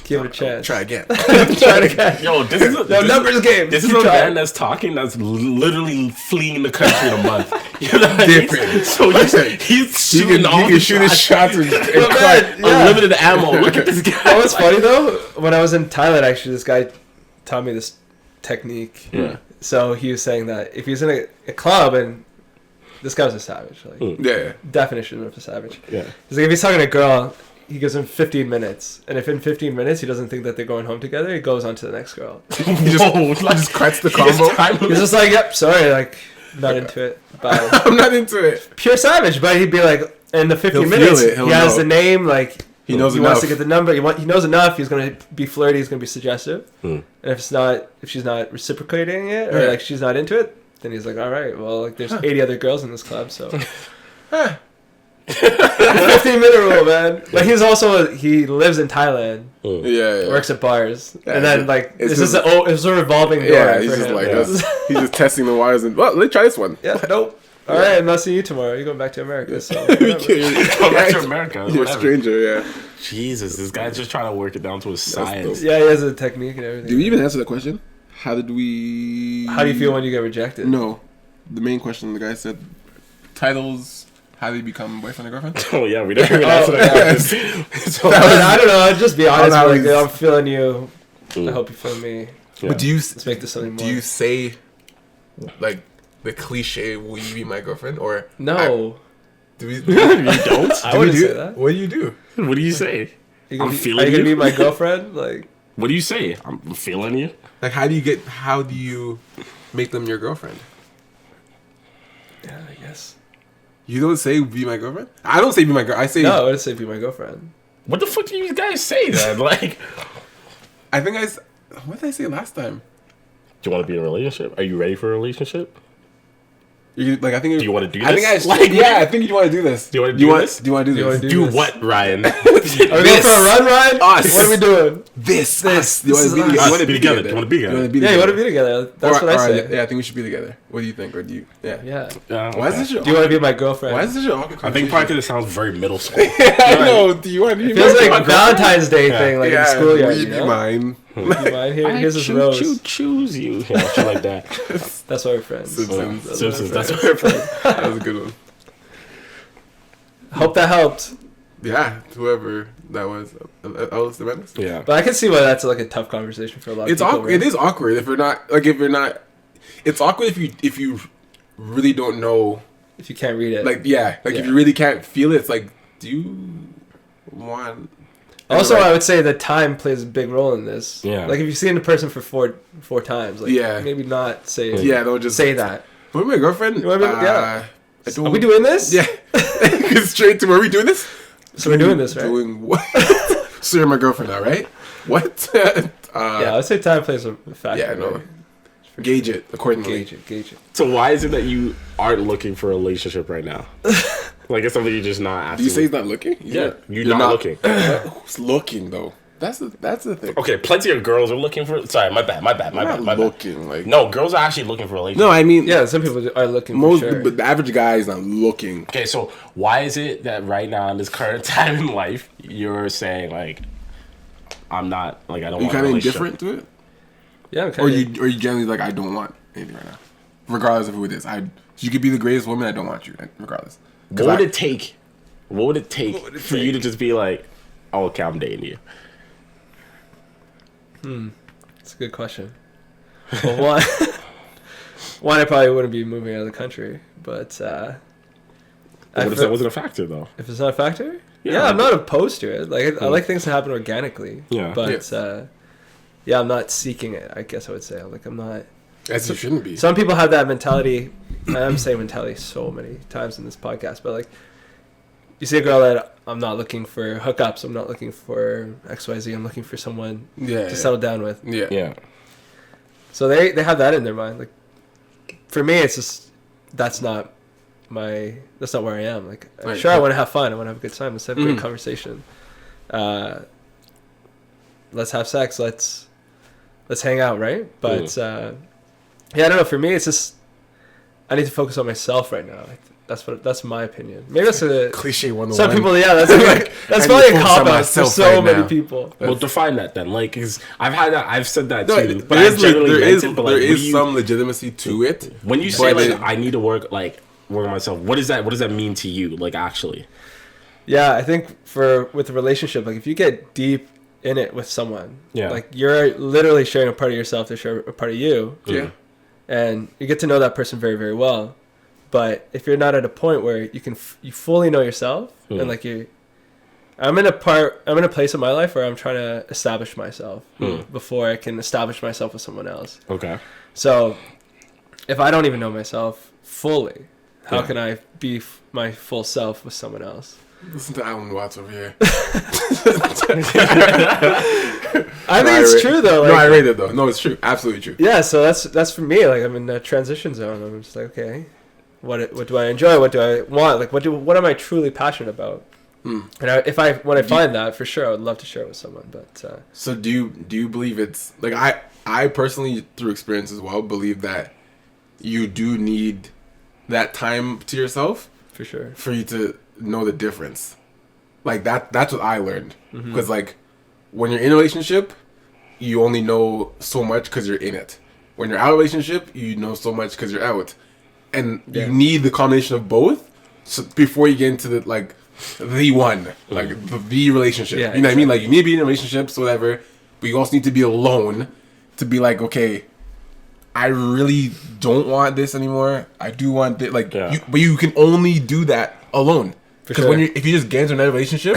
Give it a chance. Try again. Try it again. yo, this is No this, numbers game. This Keep is a trying. man that's talking that's literally fleeing the country in a month. You know what I mean? Different. So he's He shooting all can the shoot his shots and But cry. man, yeah. unlimited ammo. Look at this guy. That was funny though. When I was in Thailand, actually, this guy taught me this technique. Yeah. So he was saying that if he's in a club and this guy was a savage, like Yeah, definition of a savage. Yeah. He's like, if he's talking to a girl, he gives him 15 minutes, and if in 15 minutes he doesn't think that they're going home together, he goes on to the next girl. he just cuts the combo. He's just like, yep, sorry, like not into it. Bye. I'm not into it. Pure savage, but he'd be like, in the 15 He'll feel minutes, it, he'll he has know. the name, like He knows he wants enough. to get the number. He knows enough. He's gonna be flirty. He's gonna be suggestive. And if she's not reciprocating it, or Yeah. like she's not into it, then he's like, all right, well, like there's 80 other girls in this club, so 15-minute rule, man. But he lives in Thailand, Yeah. works at bars, Yeah, and then like it's this is just- it's a revolving door. Yeah, he's for just him. like Yeah. this. He's just testing the waters and well, let's try this one. Yeah, nope. All right, I'm not seeing you tomorrow. You're going back to America, so Come Come back to America. You're a Whatever. stranger, yeah. Jesus, this guy's just trying to work it down to a science. yeah, he has a technique and everything. Did we even answer that question? How did we? How do you feel when you get rejected? No, the main question the guy said: titles. How do you become boyfriend or girlfriend? Oh yeah, we never even answered that. yes. So, I don't know. Just be honest. know, Like, he's- I'm feeling you. I hope you feel me. yeah. But do you Let's make this something more. do you say like the cliche? Will you be my girlfriend? Or No, do we? you don't? I do we wouldn't do? say that. What do you do? What do you say? I'm Are feeling you gonna you. be my girlfriend? Like, What do you say? I'm feeling you. Like, how do you make them your girlfriend? yeah, I guess. You don't say be my girlfriend. I don't say be my girl. I say No, I would say be my girlfriend. What the fuck do you guys say then? Like, I think what did I say last time? Do you want to be in a relationship? Are you ready for a relationship? Like I think. Do you want to do this? I think I think you want to do this. Do you want to do this? Do you want to do this? do Do this? what, Ryan? Are we going for a run, Ryan? Us. What are we doing? This. This. You want This to is be us. together? Be together. Do you want to be together? Yeah, you want to be together. That's what I say. Yeah, I think we should be together. What do you think? Or do you? Yeah. Yeah. Why is this? Do you want to be my girlfriend? Why is this your awkward? I think probably because it sounds very middle school. I know. Do you want to be? It feels my like girlfriend? Valentine's Day thing, like in the Yeah, schoolyard. will you be mine? You mind? Here's his rose. choose you. Yeah, shit like that. That's why we're friends. Simpsons. That's what we're friends. That was a good one. Hope that helped. Yeah, whoever that was. Ellis the Menace? Yeah. But I can see why that's like a tough conversation for a lot of It's people. awkward. It is awkward if you're not. It's awkward if you really don't know. If you can't read it. Like if you really can't feel it, it's like, do you want? Also, Right. I would say that time plays a big role in this. Yeah. Like if you've seen a person for four times, like maybe not say Don't just say that. With my girlfriend. You wanna be- yeah. I Are we doing this? Yeah. Straight to, are we doing this? So we're doing this, right? Doing what? So you're my girlfriend now, right? What? Yeah, I would say time plays a factor. Yeah, no. right? Gauge it accordingly. Gauge it. So why is it that you aren't looking for a relationship right now? Like it's something you're just not asking. Do you say he's not looking? Yeah, you're not looking. Who's looking though? That's the thing. Okay, plenty of girls are looking for. Sorry, my bad. I'm not looking like. No, girls are actually looking for a relationship. No, I mean. Yeah, some people are looking Most, for sure. but the average guy is not looking. Okay, so why is it that right now in this current time in life you're saying like, I'm not like I don't. Are you want a kind of relationship? indifferent to it, Yeah, okay. or you generally like I don't want anything right now, regardless of who it is. You could be the greatest woman. I don't want you, regardless. What would it take? What would it take for you to just be like, oh, okay, I'm dating you? That's a good question. Well, one, I probably wouldn't be moving out of the country, but What if that wasn't a factor though? if it's not a factor, Yeah. I'm not opposed to it. Like I like things to happen organically. Yeah. But I'm not seeking it. I guess I would say like I'm not. As you shouldn't be. Some people have that mentality. And I'm saying mentality so many times in this podcast, but like, you see a girl that I'm not looking for hookups. I'm not looking for XYZ. I'm looking for someone to settle down with. Yeah. Yeah. So they have that in their mind. Like, for me, it's just that's not where I am. Like, Right. sure, I want to have fun. I want to have a good time. Let's have a great conversation. Let's have sex. Let's hang out, right? But I don't know. For me, it's just I need to focus on myself right now. That's my opinion. Maybe that's a Cliche 101. some people. Yeah, that's that's I probably need to a focus on cop out for myself so right many now. people. Well, define that then. Like, 'cause I've said that No, too. But there I is generally meant it, but like, there when is you- some legitimacy to it. When you say but like I need to work on myself, what does that mean to you? Like actually, Yeah, I think with a relationship, like if you get deep in it with someone, Yeah. like you're literally sharing a part of yourself to share a part of you, Yeah. and you get to know that person very, very well. But if you're not at a point where you fully know yourself, and like I'm in a place in my life where I'm trying to establish myself before I can establish myself with someone else. okay. So if I don't even know myself fully, how can I be my full self with someone else? Listen to Alan Watts over here. I think it's true though. Like, No, I rate it though. No, it's true. Absolutely true. yeah, so that's for me. Like I'm in a transition zone. I'm just like, okay, what do I enjoy? What do I want? Like what am I truly passionate about? And when I find that, for sure, I would love to share it with someone. But So do you believe it's like I personally through experience as well believe that you do need that time to yourself for sure, for you to know the difference. Like that's what I learned because like when you're in a relationship, you only know so much because you're in it. When you're out of a relationship, you know so much because you're out, and you need the combination of both before you get into the like the one, like the relationship. Yeah, you know what I mean? Like you need to be in relationships, whatever, but you also need to be alone to be like, okay, I really don't want this anymore. I do want this. Like, but you can only do that alone. Because sure. if you just get into another relationship,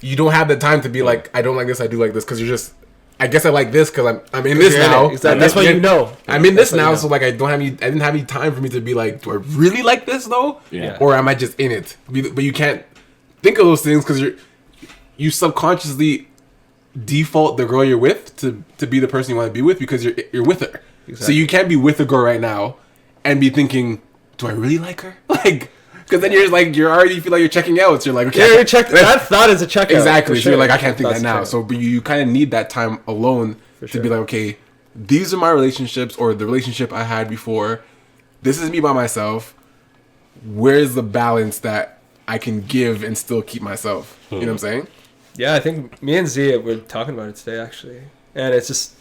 you don't have the time to be like, I don't like this, I do like this, because you're just. I guess I like this because I'm in this now. Exactly. That's what you know. I'm in this That's what now, you know. so like I didn't have any time for me to be like, do I really like this though? Yeah. Or am I just in it? But you can't think of those things because you subconsciously default the girl you're with to be the person you want to be with because you're with her. Exactly. So you can't be with a girl right now and be thinking, do I really like her? Like, because then you're already feel like you're checking out. So you're like, okay, Yeah, you're that thought is a checkout. exactly. So Sure. you're like, I can't think That's that now. true. So, but you kind of need that time alone to sure. be like, okay, these are my relationships or the relationship I had before. This is me by myself. Where's the balance that I can give and still keep myself? You know what I'm saying? Yeah, I think me and Z were talking about it today actually, and it's just,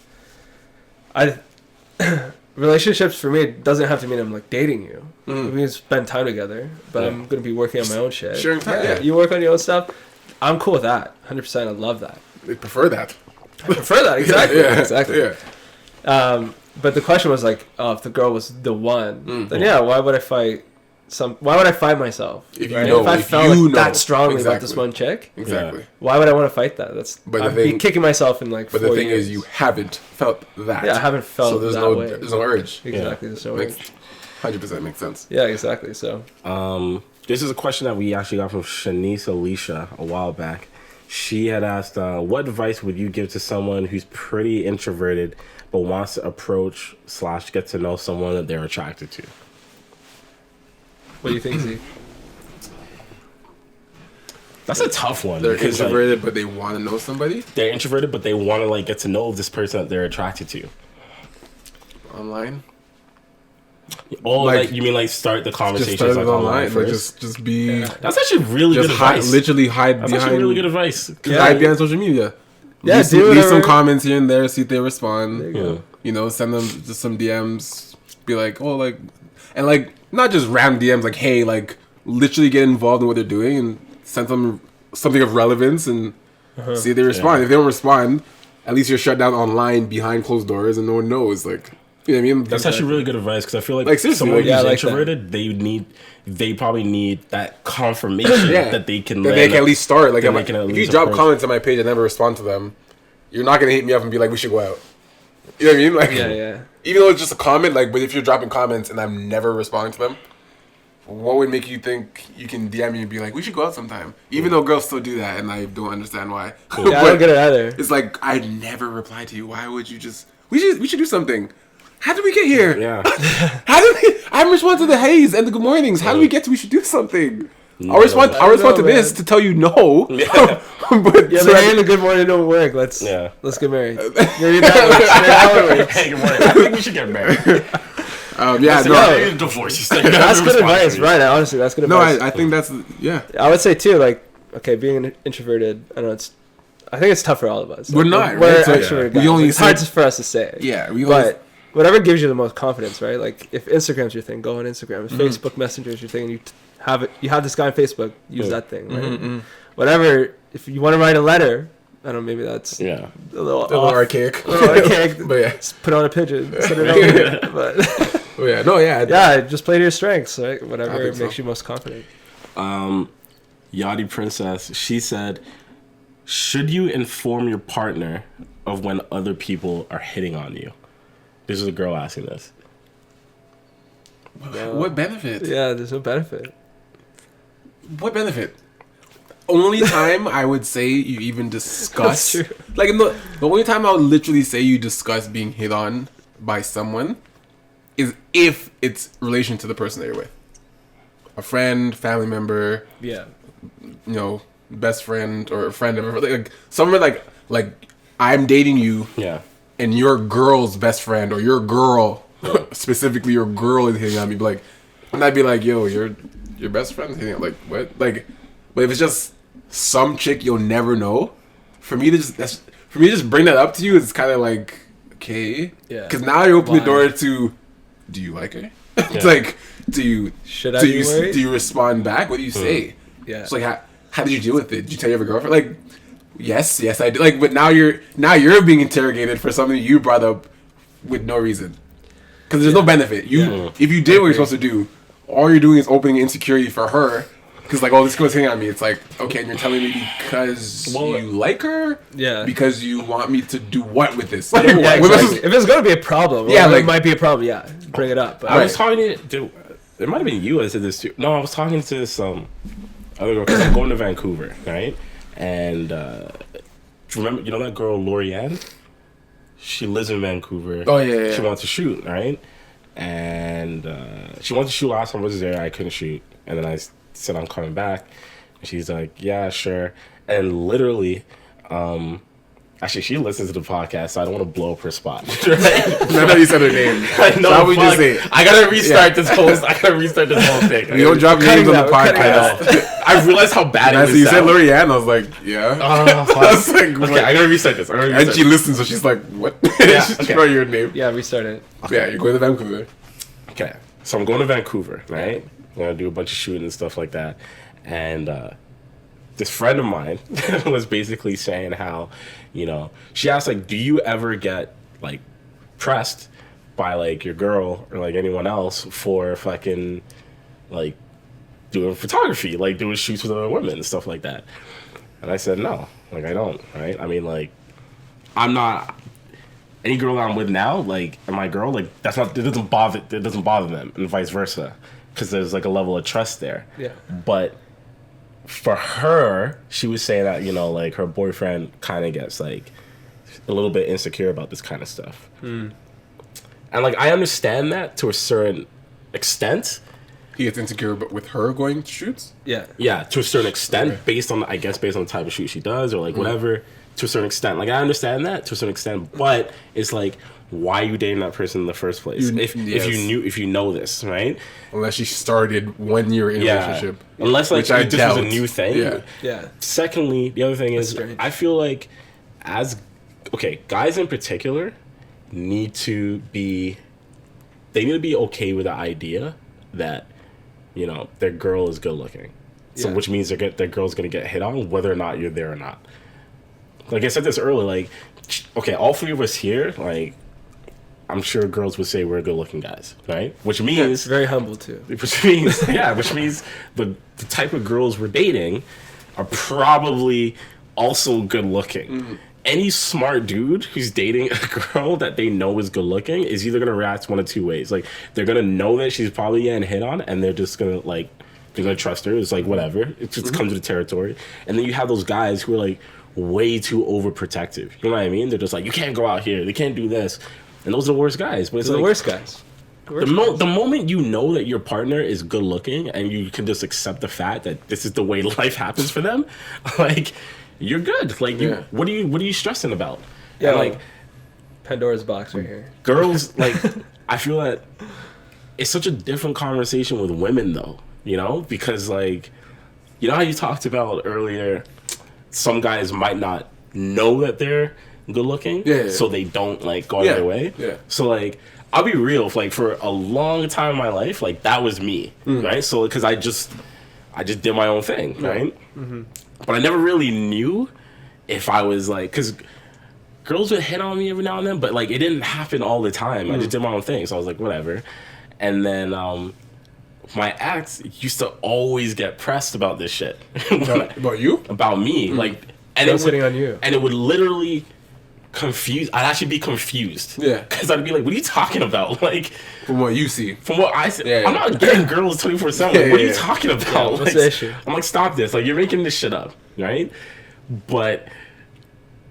relationships for me doesn't have to mean I'm like dating you. We can spend time together, but I'm gonna be working on my own shit. Sharing time, yeah. You work on your own stuff. I'm cool with that. 100%. I love that. I prefer that. I prefer that. Exactly. Yeah, Exactly. Yeah. But the question was like, oh, if the girl was the one, then yeah, why would I fight myself? If you right? know, if I if felt you like know. that strongly about this Exactly. one chick, Exactly. why would I want to fight that? But I'd the be thing- kicking myself in like But 4 the thing years. is, you haven't felt that. Yeah, I haven't felt so there's that no way. there's no urge. Exactly. There's no Makes urge. 100% makes sense. Yeah, exactly. So This is a question that we actually got from Shanice Alicia a while back. She had asked, what advice would you give to someone who's pretty introverted but wants to approach / get to know someone that they're attracted to? what do you think, Z? That's a tough one. They're because, like, introverted, but they want to know somebody they're introverted, but they want to like get to know this person that they're attracted to. online. Oh, Like, like you mean like start the Just conversation start it like online. online Like first? just be. That's actually really Just good hide. advice. Literally hide That's behind. actually really good advice. Yeah. Hide behind social media. Yeah, leave, do leave some whatever. comments here and there. See if they respond. There you go. You know, send them just some DMs. Be like, oh, like, and like not just random DMs. Like, hey, like, literally get involved in what they're doing and send them something of relevance and see if they respond. Yeah. If they don't respond, at least you're shut down online behind closed doors and no one knows. Like, you know what I mean? That's actually really good advice because I feel like, Like, seriously, someone like, who's yeah, I like that. introverted, they probably need that confirmation Yeah. that they can that land they can at least start. Like, then if, they can at if you least drop approach. comments on my page and never respond to them, you're not gonna hit me up and be like, we should go out. You know what I mean? Like, Yeah. even though it's just a comment, like, but if you're dropping comments and I'm never responding to them, what would make you think you can DM me and be like, we should go out sometime? Even though girls still do that, and I don't understand why. Yeah, I don't get it either. It's like I never reply to you. Why would you just? We should do something. How did we get here? Yeah. How did we? I'm responding to the hays and the good mornings. How do we get to? We should do something. No. I'll respond. I'll respond know, to this man. to tell you no. Yeah. but Yeah, so but I- hey, the good morning don't work. Let's get married. Maybe that works. Hey, good morning. I think we should get married. yeah, no, Yeah, divorce. That's good advice, right? Honestly, that's good no. advice. I think that's yeah. I would say too, like, okay, being introverted, I think it's tough for all of us. We're Like, not, we're right? So, extrovert yeah. guys. We only Like, it's hard say- for us to say. Yeah, we always- But whatever gives you the most confidence, right? Like, if Instagram's your thing, go on Instagram. If Facebook Messenger is your thing, and you have this guy on Facebook, use that thing, right? Whatever. If you want to write a letter, I don't know, maybe that's Yeah. a little A little off. archaic. A little archaic. But yeah. Just put on a pigeon. Send it over. But Oh yeah. No. Yeah. yeah, just play to your strengths, right? I Whatever think so. makes you most confident. Yachty Princess, she said, should you inform your partner of when other people are hitting on you? This is a girl asking this. What benefit? Yeah, there's no benefit. What benefit? Only time I would say you even discuss, That's true. like the only time I would literally say you discuss being hit on by someone is if it's relation to the person that you're with, a friend, family member, Yeah. you know, best friend or a friend of like someone like I'm dating you Yeah. and your girl's best friend or your girl specifically your girl is hitting on me, be like, and I'd be like, yo, your best friend's hitting on, like what, like, but if it's just some chick you'll never know, for me to just bring that up to you, it's kind of like, okay, Yeah. because now you open the Why? door to, do you like her? It's Yeah. like, Should I be worried? do you respond back? What do you say? Yeah. It's like, how did you deal with it? Did you tell your girlfriend? Like, yes, I did. Like, but now you're being interrogated for something you brought up with no reason, because there's no benefit. If you did what you're supposed to do, all you're doing is opening insecurity for her. Because like, oh, this girl's hitting on me. It's like, okay, and you're telling me because you like her? Yeah. Because you want me to do what with this? Like, Yeah, what- exactly. If it's gonna be a problem, Yeah, well, like- it might be a problem. Yeah, bring it up. But I was talking to, it might have been you that said this too. No, I was talking to this other girl, because I'm going to Vancouver, right? And remember, you know that girl Lorianne? She lives in Vancouver. Oh, yeah. She wants to shoot, right? And she wanted to shoot last time I was there. I couldn't shoot. And then I said I'm coming back. And she's like, yeah, sure. And literally, actually, she listens to the podcast, so I don't want to blow up her spot. Right? No, you said her name. I know. So we just say, I gotta restart this whole. I gotta restart this whole thing. we don't drop names on the podcast. I realized how bad And it so you was. said Lorianne, I was like, yeah. I was like, Okay, what? I gotta restart this. And she listens, so she's like, what? Yeah, She's okay. throwing your name. Yeah, restart it. Yeah, you're going to Vancouver. Okay, so I'm going to Vancouver, right? I'm gonna do a bunch of shooting and stuff like that, and this friend of mine was basically saying how, you know, she asked like, do you ever get like pressed by like your girl or like anyone else for fucking like doing photography, like doing shoots with other women and stuff like that? And I said no, like I don't, right? I mean, like I'm not any girl that I'm with now, like, and my girl, like that's not, it doesn't bother them, and vice versa, because there's like a level of trust there. Yeah. But for her, she was saying that, you know, like her boyfriend kind of gets like a little bit insecure about this kind of stuff. And like I understand that to a certain extent. He gets insecure with her going to shoots? Yeah. Yeah, to a certain extent, Okay. based on the type of shoot she does, or like whatever. To a certain extent, like I understand that to a certain extent, but it's like, why are you dating that person in the first place? If you know this, right? Unless she started 1 year in a relationship. Unless like Which I this was doubt. a new thing. Yeah. Yeah. Secondly, the other thing is, strange. I feel like guys in particular need to be okay with the idea that, you know, their girl is good looking. So Yeah. which means their girl's gonna get hit on whether or not you're there or not. Like I said this earlier, like, okay, all three of us here, like, I'm sure girls would say we're good looking guys, right? Which It's means very humble too. which means the type of girls we're dating are probably also good looking. Any smart dude who's dating a girl that they know is good looking is either gonna react one of two ways. Like they're gonna know that she's probably getting hit on, and they're just gonna like they're gonna trust her. It's like whatever. It just comes with the territory. And then you have those guys who are like way too overprotective. You know what I mean? They're just like, you can't go out here. They can't do this. And those are the worst guys. But it's They're like the worst guys. the moment you know that your partner is good looking and you can just accept the fact that this is the way life happens for them, like you're good. Like Yeah. what are you stressing about? Yeah, And, like Pandora's box right here. girls, like I feel that it's such a different conversation with women though, you know, because like, you know how you talked about earlier, some guys might not know that they're good looking, Yeah. so they don't like go out of their way. Yeah. So like, I'll be real, like for a long time in my life, like that was me, right? So because I just did my own thing, right? But I never really knew if I was like, because girls would hit on me every now and then, but like it didn't happen all the time. I just did my own thing, so I was like, whatever. And then my ex used to always get pressed about this shit. About you? About me, like, and Girls hitting on you. and it would literally confuse. I'd actually be confused, Yeah. because I'd be like, "What are you talking about?" Like, From what you see. from what I said, Yeah, I'm yeah. not getting girls 24/7. Yeah, What are yeah, you yeah. talking about? what's Like, the issue? I'm like, stop this! Like, you're making this shit up, right? But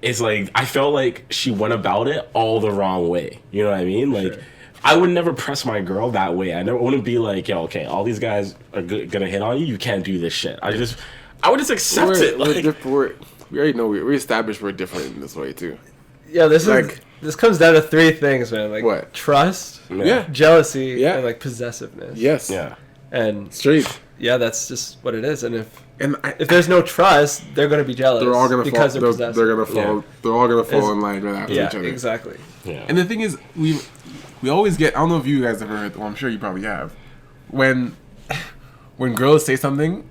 it's like I felt like she went about it all the wrong way. You know what I mean? Like, Sure. I would never press my girl that way. I wouldn't be like, yo, okay, all these guys are gonna hit on you. You can't do this shit. I would just accept it. Like, We already know we established we're different in this way too. Yeah, Like- this comes down to three things, man. Like What? trust, Yeah. jealousy, Yeah. and like possessiveness. Yes. yeah. And Straight. yeah, that's just what it is. And And if there's no trust, they're gonna be jealous. they're all gonna because fall. they're possessive. They're gonna fall. Yeah. They're all gonna fall It's- in line right after Yeah, each other. exactly. Yeah. And the thing is, we always get. I don't know if you guys have heard. Well, I'm sure you probably have. When girls say something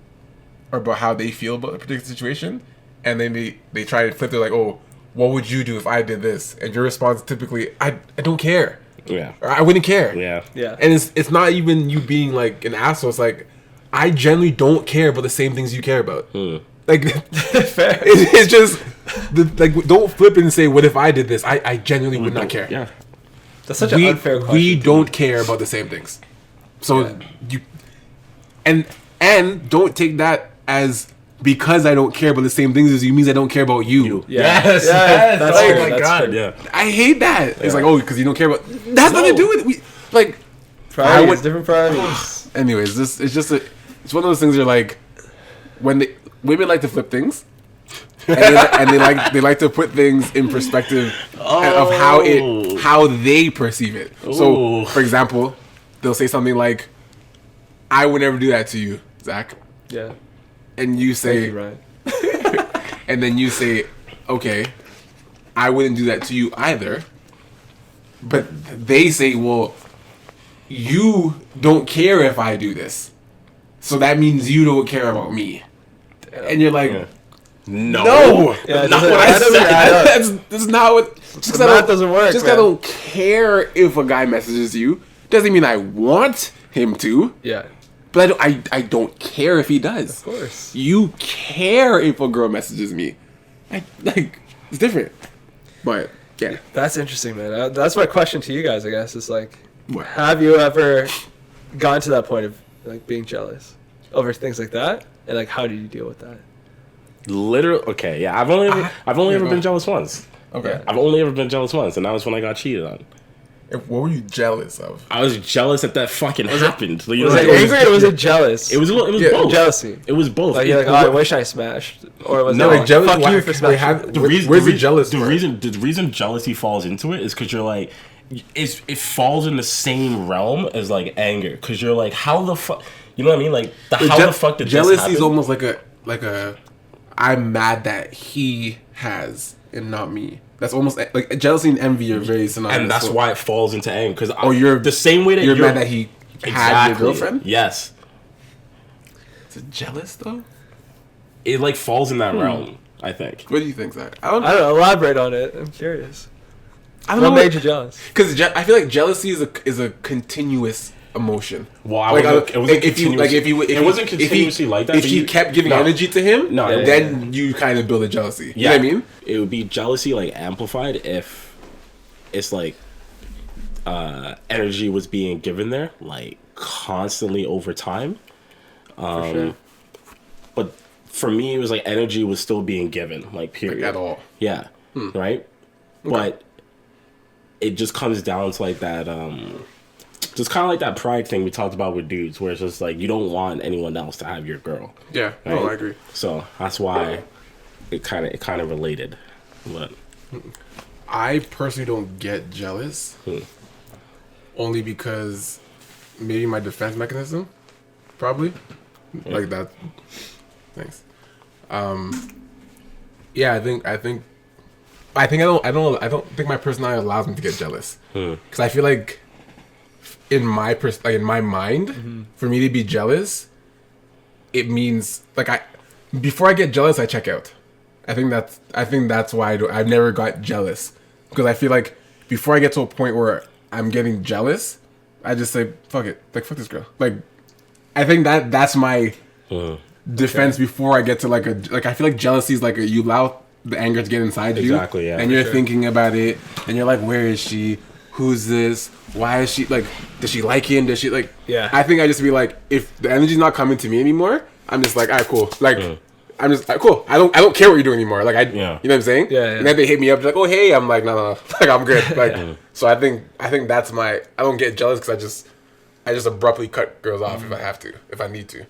about how they feel about a particular situation, and then they try to flip it like, oh, what would you do if I did this? And your response is typically, I don't care. Yeah. Or I wouldn't care. Yeah. Yeah. And it's not even you being like an asshole. It's like I generally don't care about the same things you care about. Like Fair. it's just like don't flip it and say, what if I did this? I genuinely would not care. Yeah. That's such an unfair question. We don't care about the same things. So Yeah. you and don't take that as because I don't care about the same things as you means I don't care about you. Yeah. Yes, Yeah, that's oh true, my that's god, true. yeah. I hate that. It's like, oh, because you don't care about. That's nothing to do with it. Like, Priorities, different priorities. anyways, this it's just it's one of those things where like when women like to flip things. and they like to put things in perspective of how they perceive it. So, for example, they'll say something like, "I would never do that to you, Zach," Yeah. and you say, Right. and then you say, "Okay, I wouldn't do that to you either." But they say, "Well, you don't care if I do this, so that means you don't care about me," and you're like. Yeah. No, Yeah, not that what I doesn't said. add up. That's not what. Just The math doesn't work, Just 'cause I man. don't care if a guy messages you doesn't mean I want him to. Yeah. But I don't care if he does. Of course. You care if a girl messages me. It's different. But yeah. That's interesting, man. That's my question to you guys, I guess. Is like, What? have you ever gotten to that point of like being jealous over things like that? And like, how did you deal with that? Literally, okay, yeah. I've only ever go. been jealous once. Okay. I've only ever been jealous once, and that was when I got cheated on. What were you jealous of? I was jealous that fucking happened. You know Was what it I mean? angry or was it jealous? It was Yeah, both. jealousy. It was both. Like you're like, oh, I wish I smashed, or was No, it like, like, jealous- fuck why- you for wait, smashing? how- it? Where's the jealous part? The reason jealousy falls into it is because you're like, it falls in the same realm as like anger, because you're like, how the fuck, you know what I mean? Like, how the fuck did jealousy this happen? is almost like a I'm mad that he has and not me. That's almost like jealousy and envy are very synonymous. and that's So- why it falls into anger. Because you're the same way that you're mad that he had your girlfriend. Yes, Is it jealous though? it like falls in that realm. I think. What do you think, Zach? I don't I don't know. Elaborate on it. I'm curious. I don't What know made you jealous? because I feel like jealousy is a continuous emotion. Well, I Like, wasn't- it wasn't if it wasn't continuously like that. If but he you- kept giving No. energy to him, No, then you kind of build a jealousy. You know what I mean? It would be jealousy like amplified if it's like energy was being given there like constantly over time. For sure. But for me, it was like energy was still being given, like period. Like, at all. Yeah. Right? But it just comes down to like that just kind of like that pride thing we talked about with dudes, where it's just like you don't want anyone else to have your girl. Yeah. Right? No, I agree. So that's why it kind of related. But I personally don't get jealous, only because maybe my defense mechanism, probably, like that. Thanks. Yeah, I don't think my personality allows me to get jealous, because I feel like in my mind, for me to be jealous, it means like before I get jealous, I check out. I think that's why I've never got jealous, because I feel like before I get to a point where I'm getting jealous, I just say fuck it, like fuck this girl. Like I think that's my defense before I get to I feel like jealousy is like you allow the anger to get inside you. Exactly, yeah, And for you're sure. thinking about it, and you're like, where is she? Who's this? Why is she like? Does she like him? Does she like? Yeah. I think I just be like, if the energy's not coming to me anymore, I'm just like, alright, cool. Like, I'm just cool. I don't care what you're doing anymore. Like you know what I'm saying? Yeah, yeah. And then they hit me up, like, oh hey, I'm like, no, like I'm good. Like, so I think that's my. I don't get jealous because I just abruptly cut girls off if I have to, if I need to.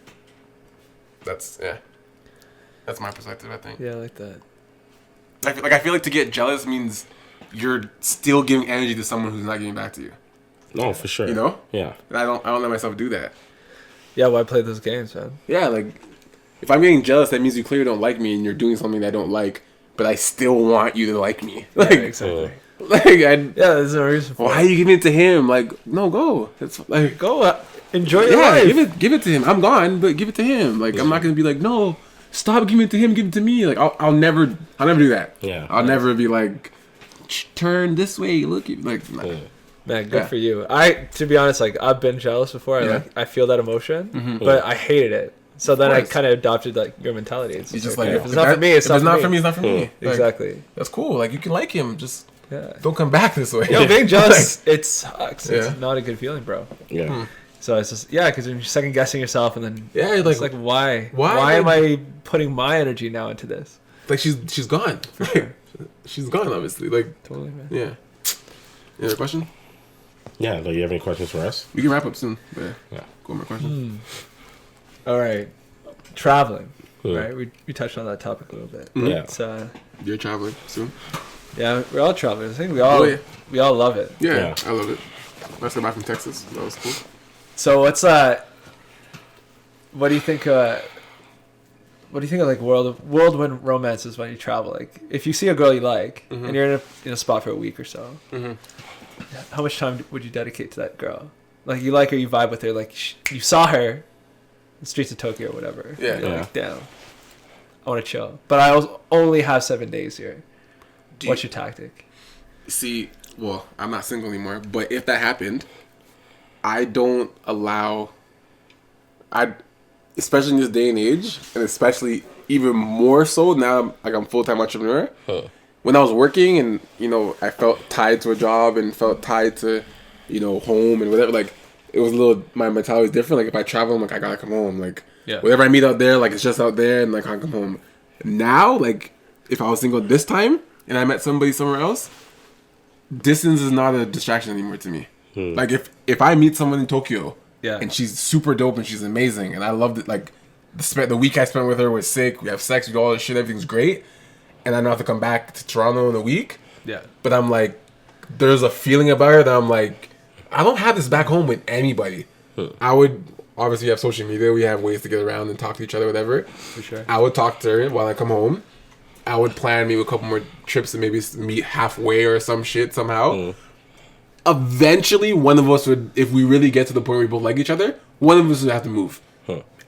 That's my perspective. I think. Yeah, I like that. I feel like to get jealous means you're still giving energy to someone who's not giving back to you. no, for sure. You know? Yeah. And I don't let myself do that. Yeah, why play those games, man? Yeah, like if I'm getting jealous, that means you clearly don't like me and you're doing something that I don't like, but I still want you to like me. Like, Yeah, exactly. Yeah, there's no reason for why are it. you giving it to him? Like, no, go. It's like, Go enjoy your yeah, life. give it to him. I'm gone, but give it to him. Like, I'm not gonna be like, no, stop giving it to him. Give it to me. Like, I'll never do that. Yeah. I'll never be like, turn this way. Look, like, nah. Man, good Yeah. for you. To be honest, like I've been jealous before. Yeah. I feel that emotion, but I hated it. So then I course. kind of adopted like your mentality. It's It's like, just like, if it's not for me, it's not for me. It's not for me. Like, Exactly. that's cool. Like, you can like him. Just Yeah. don't come back this way. Yo, being jealous, it sucks. Yeah. It's not a good feeling, bro. Yeah. So it's just because you're second guessing yourself, and then Yeah, you're it's like why why am I putting my energy now into this? like she's gone. For sure. She's gone, obviously. Like Totally, man. yeah. You have a question? Yeah, do you have any questions for us? We can wrap up soon. But Yeah. Go on, my question. All right, traveling. Hmm. Right, we touched on that topic a little bit. Mhm. Yeah. It's, You're traveling soon. yeah, we're all travelers. I think we all we all love it. Yeah, Yeah. I love it. Let's go back from Texas. That was cool. So what's what do you think? What do you think of like whirlwind romances when you travel? Like, if you see a girl you like and you're in a spot for a week or so, how much time would you dedicate to that girl? Like, you like her, you vibe with her, like you saw her in the streets of Tokyo or whatever. Yeah. And you're Yeah. like, damn, I want to chill, but I only have 7 days here. What's your tactic? See, well, I'm not single anymore, but if that happened, I don't allow. Especially in this day and age, and especially even more so now, like I'm full-time entrepreneur. Huh. When I was working, and I felt tied to a job and felt tied to, home and whatever. Like, it was a little. My mentality was different. Like, if I travel, I'm like, I gotta come home. Like, Yeah. whatever I meet out there, like it's just out there, and like I come home. Now, like, if I was single this time and I met somebody somewhere else, distance is not a distraction anymore to me. Like, if I meet someone in Tokyo. Yeah. And she's super dope and she's amazing. And I loved it. Like, the week I spent with her was sick. We have sex, we do all this shit. Everything's great. And I don't have to come back to Toronto in a week. Yeah. But I'm like, there's a feeling about her that I'm like, I don't have this back home with anybody. I would, obviously, have social media. We have ways to get around and talk to each other, whatever. For sure. I would talk to her while I come home. I would plan maybe a couple more trips and maybe meet halfway or some shit somehow. Eventually, one of us would, if we really get to the point where we both like each other, one of us would have to move.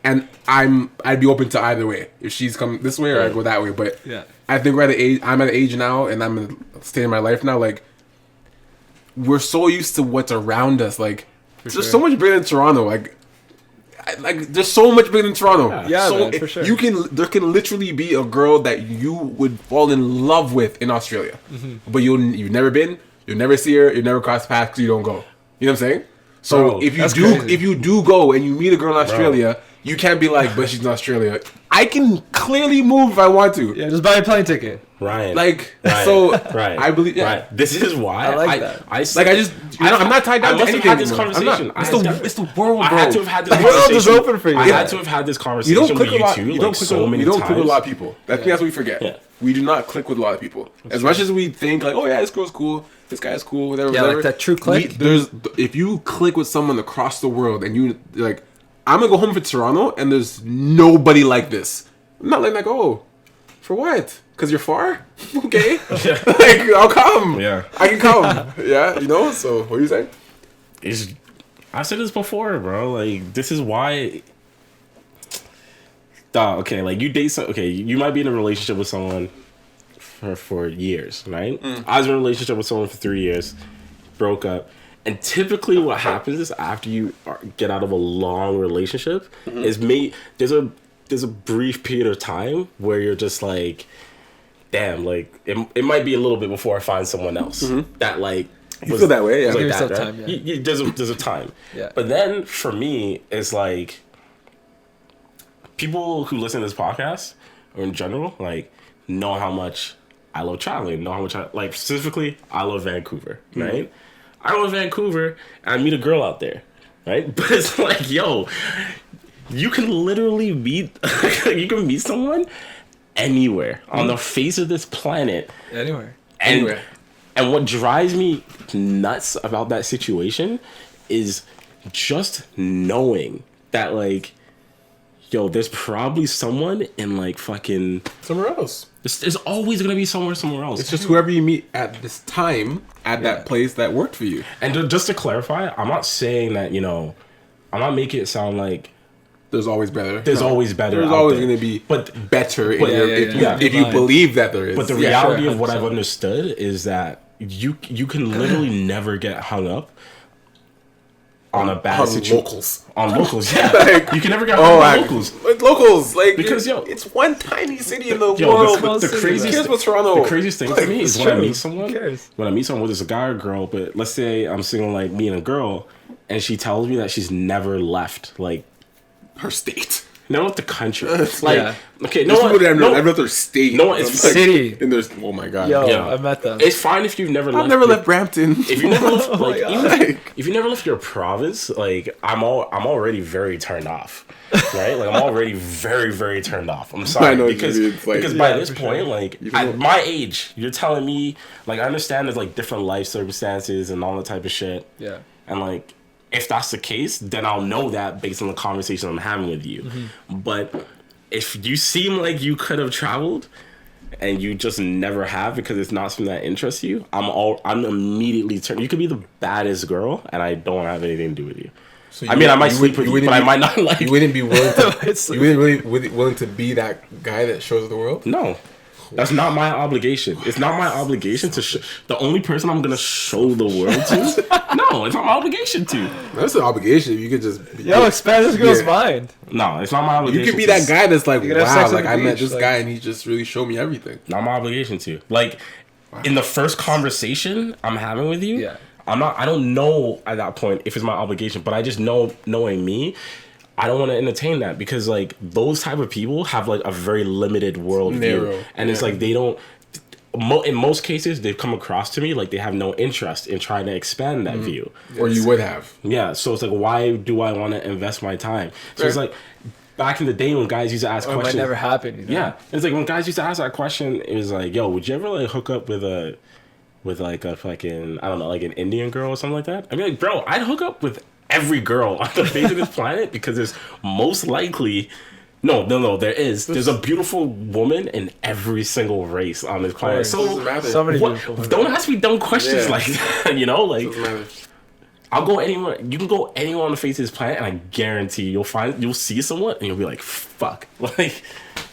And I'd be open to either way. If she's come this way or I go that way. But Yeah. I think I'm at an age now, and I'm in a state of my life now. Like, we're so used to what's around us. Like, there's so much bigger than Toronto. Like there's so much bigger than Toronto. Yeah, so man, for sure. There can literally be a girl that you would fall in love with in Australia, but you've never been. You'll never see her. You'll never cross paths because you don't go. You know what I'm saying? So Bro, if you do go and you meet a girl in Australia, you can't be like, but she's in Australia. I can clearly move if I want to. Yeah, just buy a plane ticket. Ryan. Like, Ryan, so Ryan, I believe. Yeah. Ryan, this is why I like that. I'm not tied down to I must have anything had this anymore. I'm conversation. not. It's the world, bro. I had to have had this The conversation. world is open for you. I Yeah. had to have had this You conversation don't click with with a lot. you You too, don't like click so with, many you don't times. click with a lot of people. I think that's what we forget. Yeah. We do not click with a lot of people. As much as we think like, oh yeah, this girl's cool, this guy's cool, whatever. Yeah, whatever. like that true click. If you click with someone across the world and you like, I'm gonna go home for Toronto and there's nobody like this. I'm not like oh, for what? Because you're far? Okay. Like, I'll come. Yeah. I can come. Yeah, So what are you saying? I've said this before, bro. Like, this is why. Okay, like you might be in a relationship with someone for years, right? I was in a relationship with someone for 3 years, broke up, and typically what happens is after you get out of a long relationship, is there's a brief period of time where you're just like, damn, like it might be a little bit before I find someone else that like. You feel that way, yeah. was Give like yourself that, right? time, yeah. There's a time. Yeah. But then for me, it's like people who listen to this podcast or in general, like, know how much I love traveling, know how much specifically I love Vancouver, right? I love Vancouver and I meet a girl out there, right? But it's like, yo, you can literally meet someone anywhere on the face of this planet. Anywhere. Anywhere. And what drives me nuts about that situation is just knowing that, like, yo, there's probably someone in, like, fucking... Somewhere else. There's always going to be somewhere else. It's just whoever you meet at this time, at that place that worked for you. And just to clarify, I'm not saying that, I'm not making it sound like There's always better. there's always better There's out always there. going to be But better yeah. if you believe that there is. But the Yeah, reality sure. of what I've 100%. understood is that you can literally never get hung up on a bad situation. Locals. On locals, yeah. Like, you can never get on locals. Like, locals, like, Because, it's one tiny city in the Yo, world. the craziest, Here's what Toronto. the craziest thing for me is when I meet someone, Who cares? whether it's a guy or girl, but let's say I'm single, like me and a girl, and she tells me that she's never left, like, her state. never left the country. Yeah. Like, okay, There's people that no, have left their state. No, it's like, city. And there's, oh my god. Yo, Yeah. I met them. It's fine if you've never left. I've never left Brampton. If you never left, like, God. even if you never left your province, like, I'm already very turned off, right? Like, I'm already very, very turned off. I'm sorry I know what you because mean. It's like- because by Yeah, this for point, sure. like, Even at though- my age, you're telling me, like, I understand there's like different life circumstances and all that type of shit, Yeah. and like, if that's the case, then I'll know that based on the conversation I'm having with you. But if you seem like you could have traveled and you just never have because it's not something that interests you, I'm immediately turned. You could be the baddest girl, and I don't have anything to do with you. So I mean, I might you sleep would- with you you, but wouldn't I be- might not like. You wouldn't be willing to. It's- You wouldn't really willing to be that guy that shows the world. No, that's not my obligation. It's not my obligation to. The only person I'm gonna show the world to. No, it's not my obligation to. That's an obligation. You could just. Yo, expand this girl's Yeah. mind. No, it's not my obligation. You could be to. that guy that's like, You could have wow, sex on like the I met beach, this like- guy and he just really showed me everything. Not my obligation to. Like, in the first conversation I'm having with you, Yeah. I don't know at that point if it's my obligation, but I just know, knowing me, I don't want to entertain that because, like, those type of people have, like, a very limited worldview. Narrow, And it's yeah. like, they don't, in most cases, they've come across to me like they have no interest in trying to expand that view. Or you would have. Yeah, so it's like, why do I want to invest my time? So it's Fair. like, back in the day when guys used to ask Or it might questions. never happen, you know? Yeah, it's like when guys used to ask that question, it was like, yo, would you ever, like, hook up with like a fucking, I don't know, like an Indian girl or something like that? I'd be like, bro, I'd hook up with every girl on the face of this planet because there's most likely. No, there is. There's a beautiful woman in every single race on this planet. Doesn't So matter. So many what, beautiful women. don't ask me dumb questions Yeah. like that, you know? Like, Doesn't matter. I'll go anywhere. You can go anywhere on the face of this planet, and I guarantee you'll see someone, and you'll be like, "Fuck!" Like,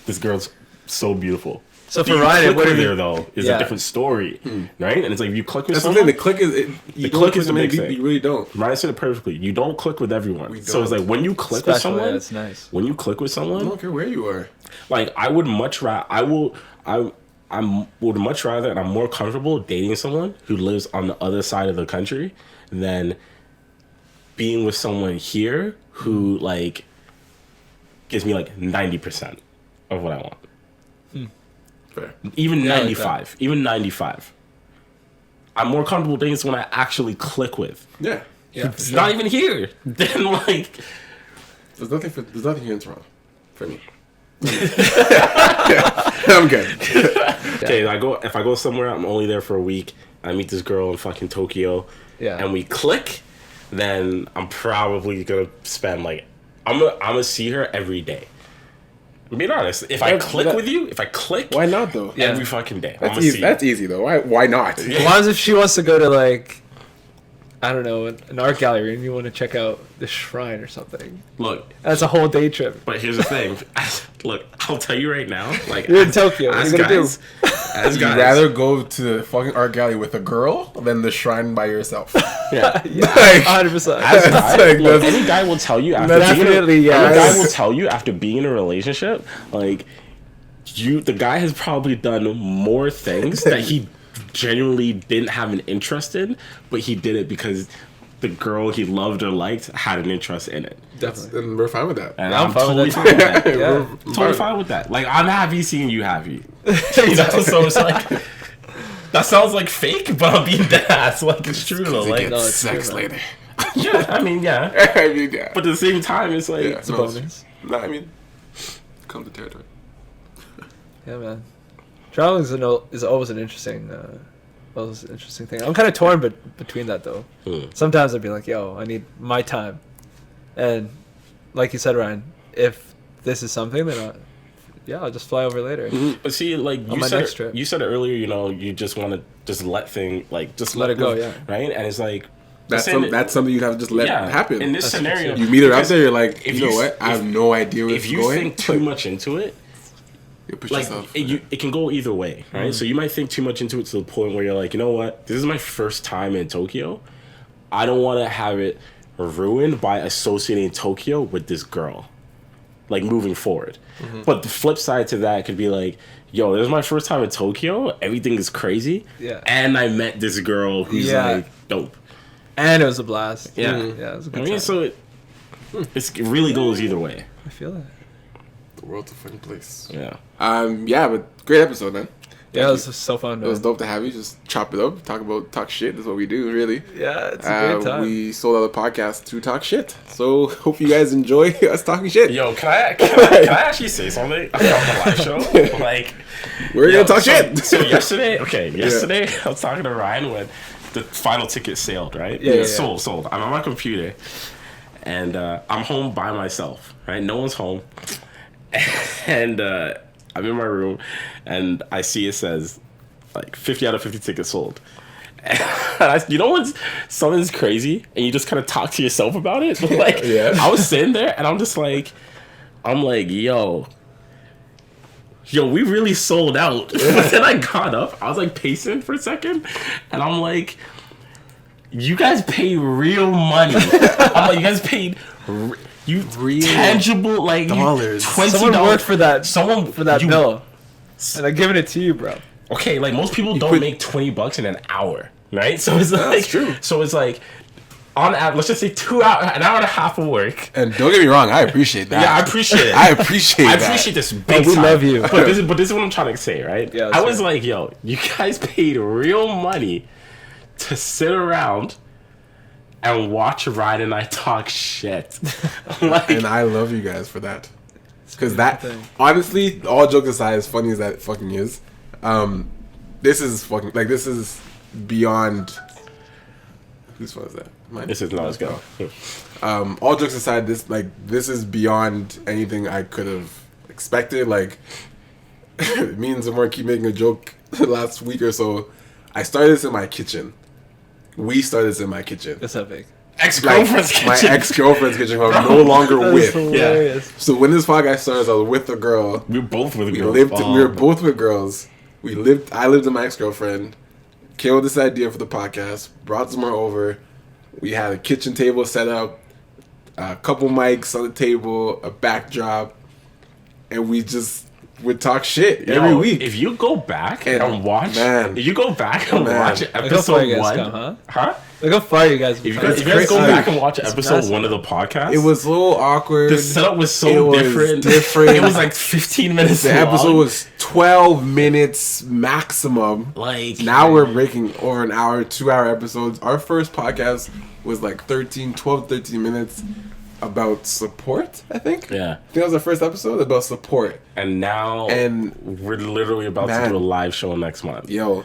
this girl's so beautiful. So for You Ryan, click what with do you- her though is Yeah. a different story, right? And it's like if you click with That's the someone. thing. The click is. You don't click is with the many big people, thing. You really don't. Ryan said it perfectly. You don't click with everyone. We So it's don't. like when you click with Special, someone, yeah, it's nice. when you click with I someone, don't care where you are. like I would much rather. I would much rather, and I'm more comfortable dating someone who lives on the other side of the country than being with someone here who like gives me like 90% of what I want. Fair. Even Yeah, I like 95. Even 95. I'm more comfortable dating someone I actually click with. Yeah. Yeah, It's not even here. Then like There's nothing here in Toronto for me. I'm good. okay, if I go somewhere, I'm only there for a week. I meet this girl in fucking Tokyo, Yeah. and we click. Then I'm probably gonna spend like I'm gonna see her every day. I'm being honest. If I Yeah, click with you, if I click Why not though? Yeah. every fucking day, I'm That's gonna easy. see. That's easy though. Why not? Why is if she wants to go to like, I don't know, an art gallery and you want to check out the shrine or something? Look, That's a whole day trip. but here's the thing. Look, I'll tell you right now. Like You're in Tokyo. What are as you gonna do? guys, as You'd guys, rather go to the fucking art gallery with a girl than the shrine by yourself. yeah. Yeah, Like, 100%. As a guy, like, look, that's- any guy will tell you after Definitely, being in a, any yes. guy will tell you after being in a relationship, like the guy has probably done more things that he genuinely didn't have an interest in, but he did it because the girl he loved or liked had an interest in it. Definitely. And we're fine with that. And I'm I'm fine totally with that fine with that. Yeah. We're Totally fine with that. Like I'm happy seeing you happy. You know, so it's like that sounds like fake, but I'm being dead ass. Like it's true though. To Like get no, it's sex true, man. later. yeah, I mean yeah. I mean, yeah. But at the same time, it's like yeah, It's a bonus. No, I mean, come to territory. Yeah, man. Traveling is always an interesting, thing. I'm kind of torn, but between that though. Sometimes I'd be like, "Yo, I need my time," and like you said, Ryan, if this is something, then I'll just fly over later. But see, like On you my said, next trip. you said it earlier. You know, you just want to just let Let it go, yeah. right. And it's like That's saying that's something you'd have to just let happen. In this That's scenario, You meet her out because there, you're like, if you know you- what? I have no idea where if it's you going. think too much into it, you push like yourself. it can go either way, right? So you might think too much into it to the point where you're like, you know what? This is my first time in Tokyo. I don't want to have it ruined by associating Tokyo with this girl, like moving forward. But the flip side to that could be like, yo, this is my first time in Tokyo. Everything is crazy. Yeah. And I met this girl who's like dope. And it was a blast. Yeah. Yeah, it was a good I mean, time. so it really goes either way. I feel that. The world's a funny place. Yeah. Yeah, but great episode, man. Yeah, it was so fun. It was dope to have you. Just chop it up, talk shit. That's what we do, really. Yeah, it's a great time. We sold out the podcast to talk shit. So hope you guys enjoy us talking shit. Yo, can I actually say something about the live show? Like, We're gonna talk shit. So yesterday, I was talking to Ryan when the final ticket sailed, right? Yeah. Sold. I'm on my computer, and I'm home by myself, right? No one's home, and I'm in my room, and I see it says like 50 out of 50 tickets sold. And you know when something's crazy and you just kind of talk to yourself about it? Like, I was sitting there and I'm like, yo, we really sold out. But then I got up, I was like pacing for a second, and I'm like, you guys paid real money. I'm like, you guys paid real tangible, like, dollars. $20. Someone worked for that. Bill. And I'm giving it to you, bro. Okay, like most people don't make $20 in an hour, right? So it's like, that's true. So it's like, on average, let's just say 2 hours, an hour and a half of work. And don't get me wrong, I appreciate that. Yeah, I appreciate it. I appreciate this big we time. love you. But this is what I'm trying to say, right? Yeah, I was like, yo, you guys paid real money to sit around and watch Ryan and I talk shit. Like, And I love you guys for that. Because that, honestly, all jokes aside, as funny as that fucking is, this is fucking, like, this is beyond. Whose phone is that? Mine. this is not as good. All jokes aside, this is beyond anything I could have expected. Like, me and Zamora keep making a joke last week or so. I started this in my kitchen. We started this in my kitchen. That's epic. Ex-girlfriend's kitchen. My ex-girlfriend's kitchen, who I'm no longer That with. is hilarious. So when this podcast started, I was with a girl. We were both with We girls. we were both with girls. I lived with my ex-girlfriend. Came with this idea for the podcast. Brought Zamora over. We had a kitchen table set up, a couple mics on the table, a backdrop, and we just would talk shit every week. If you go back and watch, watch episode guys 1, come, huh? Look how far you guys. If you guys go back and watch episode 1 of the podcast, It was a little awkward. the setup was so different. It was like 15 minutes The long. episode was 12 minutes maximum. like, Now we're breaking over an hour, 2-hour episodes. Our first podcast was like 12, 13 minutes about support, I think. yeah. I think that was our first episode about support. And now we're literally about to do a live show next month. Yo,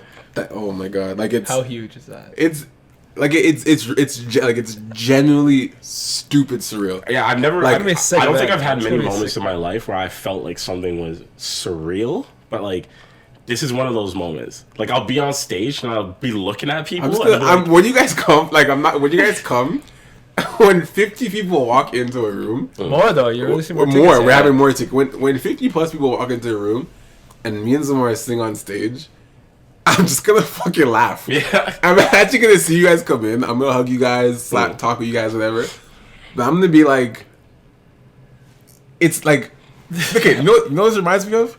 oh my god. Like, it's How huge is that? it's like it's genuinely stupid surreal. Yeah, I've never. Like, I don't think I've had It's many gonna be moments sick. in my life where I felt like something was surreal, but like this is one of those moments. Like I'll be on stage and I'll be looking at people. When you guys come, when you guys come, when 50 people walk into a room, More though. You're releasing or more. more, tickets, we're having more tickets. When 50 plus people walk into a room, and me and Zamora sing on stage, I'm just gonna fucking laugh. Yeah. I'm actually gonna see you guys come in. I'm gonna hug you guys, talk with you guys, whatever. But I'm gonna be like, it's like, okay, you know what this reminds me of?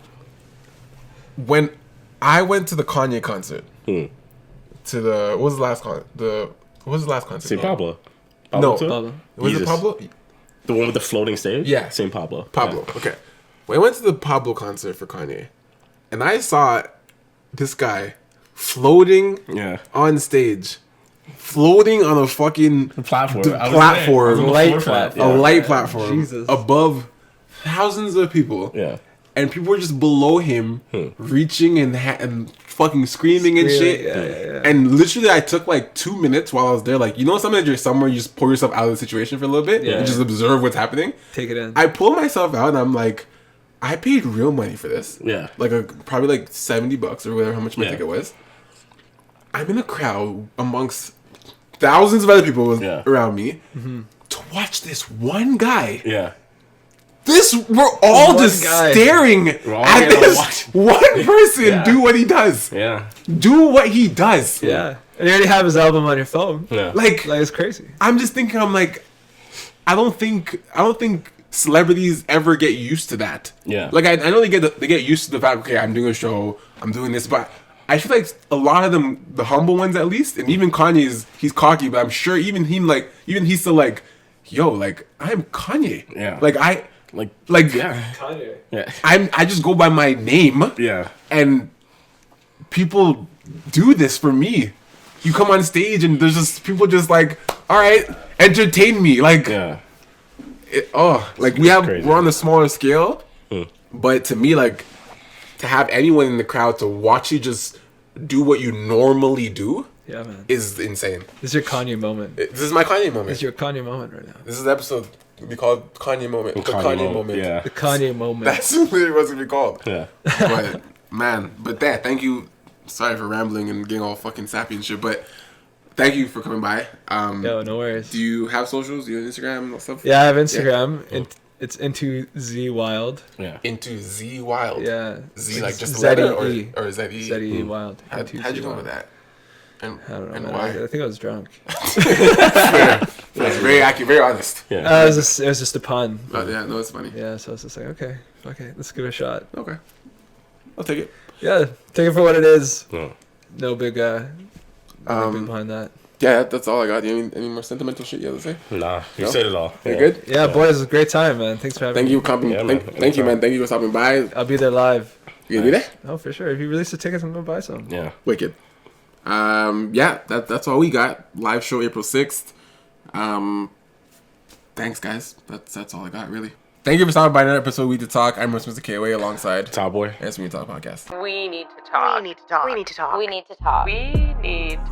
When I went to the Kanye concert, to the what was the last concert? St. called? Pablo. No, too? Pablo. Was Jesus. it Pablo? The one with the floating stage? Yeah. St. Pablo. Pablo. Okay. When I went to the Pablo concert for Kanye, and I saw this guy floating on stage, floating on a fucking Platform. A light platform. a light platform Jesus. above thousands of people. Yeah. And people were just below him, reaching and fucking screaming and shit. Yeah. And literally, I took like 2 minutes while I was there. Like, you know, sometimes you're somewhere, you just pull yourself out of the situation for a little bit and just observe what's happening. Take it in. I pulled myself out and I'm like, I paid real money for this. Yeah. Like probably like $70 or whatever, how much my ticket was. I'm in a crowd amongst thousands of other people around me to watch this one guy. Yeah. We're all just staring all at gonna this watch. one person do what he does. Yeah. Do what he does. Yeah. And you already have his album on your phone. Yeah. Like, Like, it's crazy. I'm just thinking, I'm like, I don't think celebrities ever get used to that. Yeah. Like, I know they get used to the fact, okay, I'm doing a show, I'm doing this, but I feel like a lot of them, the humble ones at least, and even Kanye's, he's cocky, but I'm sure even he's still like, yo, like, I'm Kanye. Yeah. Like, yeah. Kanye. Yeah. I just go by my name. Yeah. And people do this for me. You come on stage and there's just people just like, all right, entertain me. Like, Yeah. Crazy. we're on the smaller scale, but to me, like, to have anyone in the crowd to watch you just do what you normally do Yeah, man. is insane. This is your Kanye moment. This is my Kanye moment. This is your Kanye moment right now. This is the episode we called Kanye moment. The Kanye moment. Yeah. The Kanye moment. That's literally what it's gonna be called. Yeah. But man, thank you. Sorry for rambling and getting all fucking sappy and shit, but thank you for coming by. Yo, no worries. Do you have socials? Do you have Instagram or stuff? Yeah, I have Instagram. It's into Z Wild. Yeah. Into Z Wild. Yeah. Z like just the Z-E-E. letter or Z-E? Z-E Wild. How'd Into you Z come up Wild. with that? And, I don't know. and Man. why? I think I was drunk. That's very accurate, very honest. Yeah. It was just a pun. Oh yeah, no, it's funny. Yeah, so I was just like, okay, let's give it a shot. Okay, I'll take it. Yeah, take it for what it is. No. No big behind that. Yeah, that's all I got. You have any more sentimental shit you have to say? Nah. You No? said it all. You're good? Yeah, boys, it was a great time, man. Thanks for having Thank me. you for coming. Yeah, man. Thank you, man. Thank you for stopping by. I'll be there live. You gonna be there? Oh, for sure. If you release the tickets, I'm gonna buy some. Yeah. Wicked. Yeah, that's all we got. Live show April 6th. Thanks, guys. That's all I got, really. Thank you for stopping by another episode of We Need to Talk. I'm Mr. KOA alongside Top boy. Yes, We Need to Talk podcast. We need to talk. We need to talk. We need to talk. We need to talk. We need to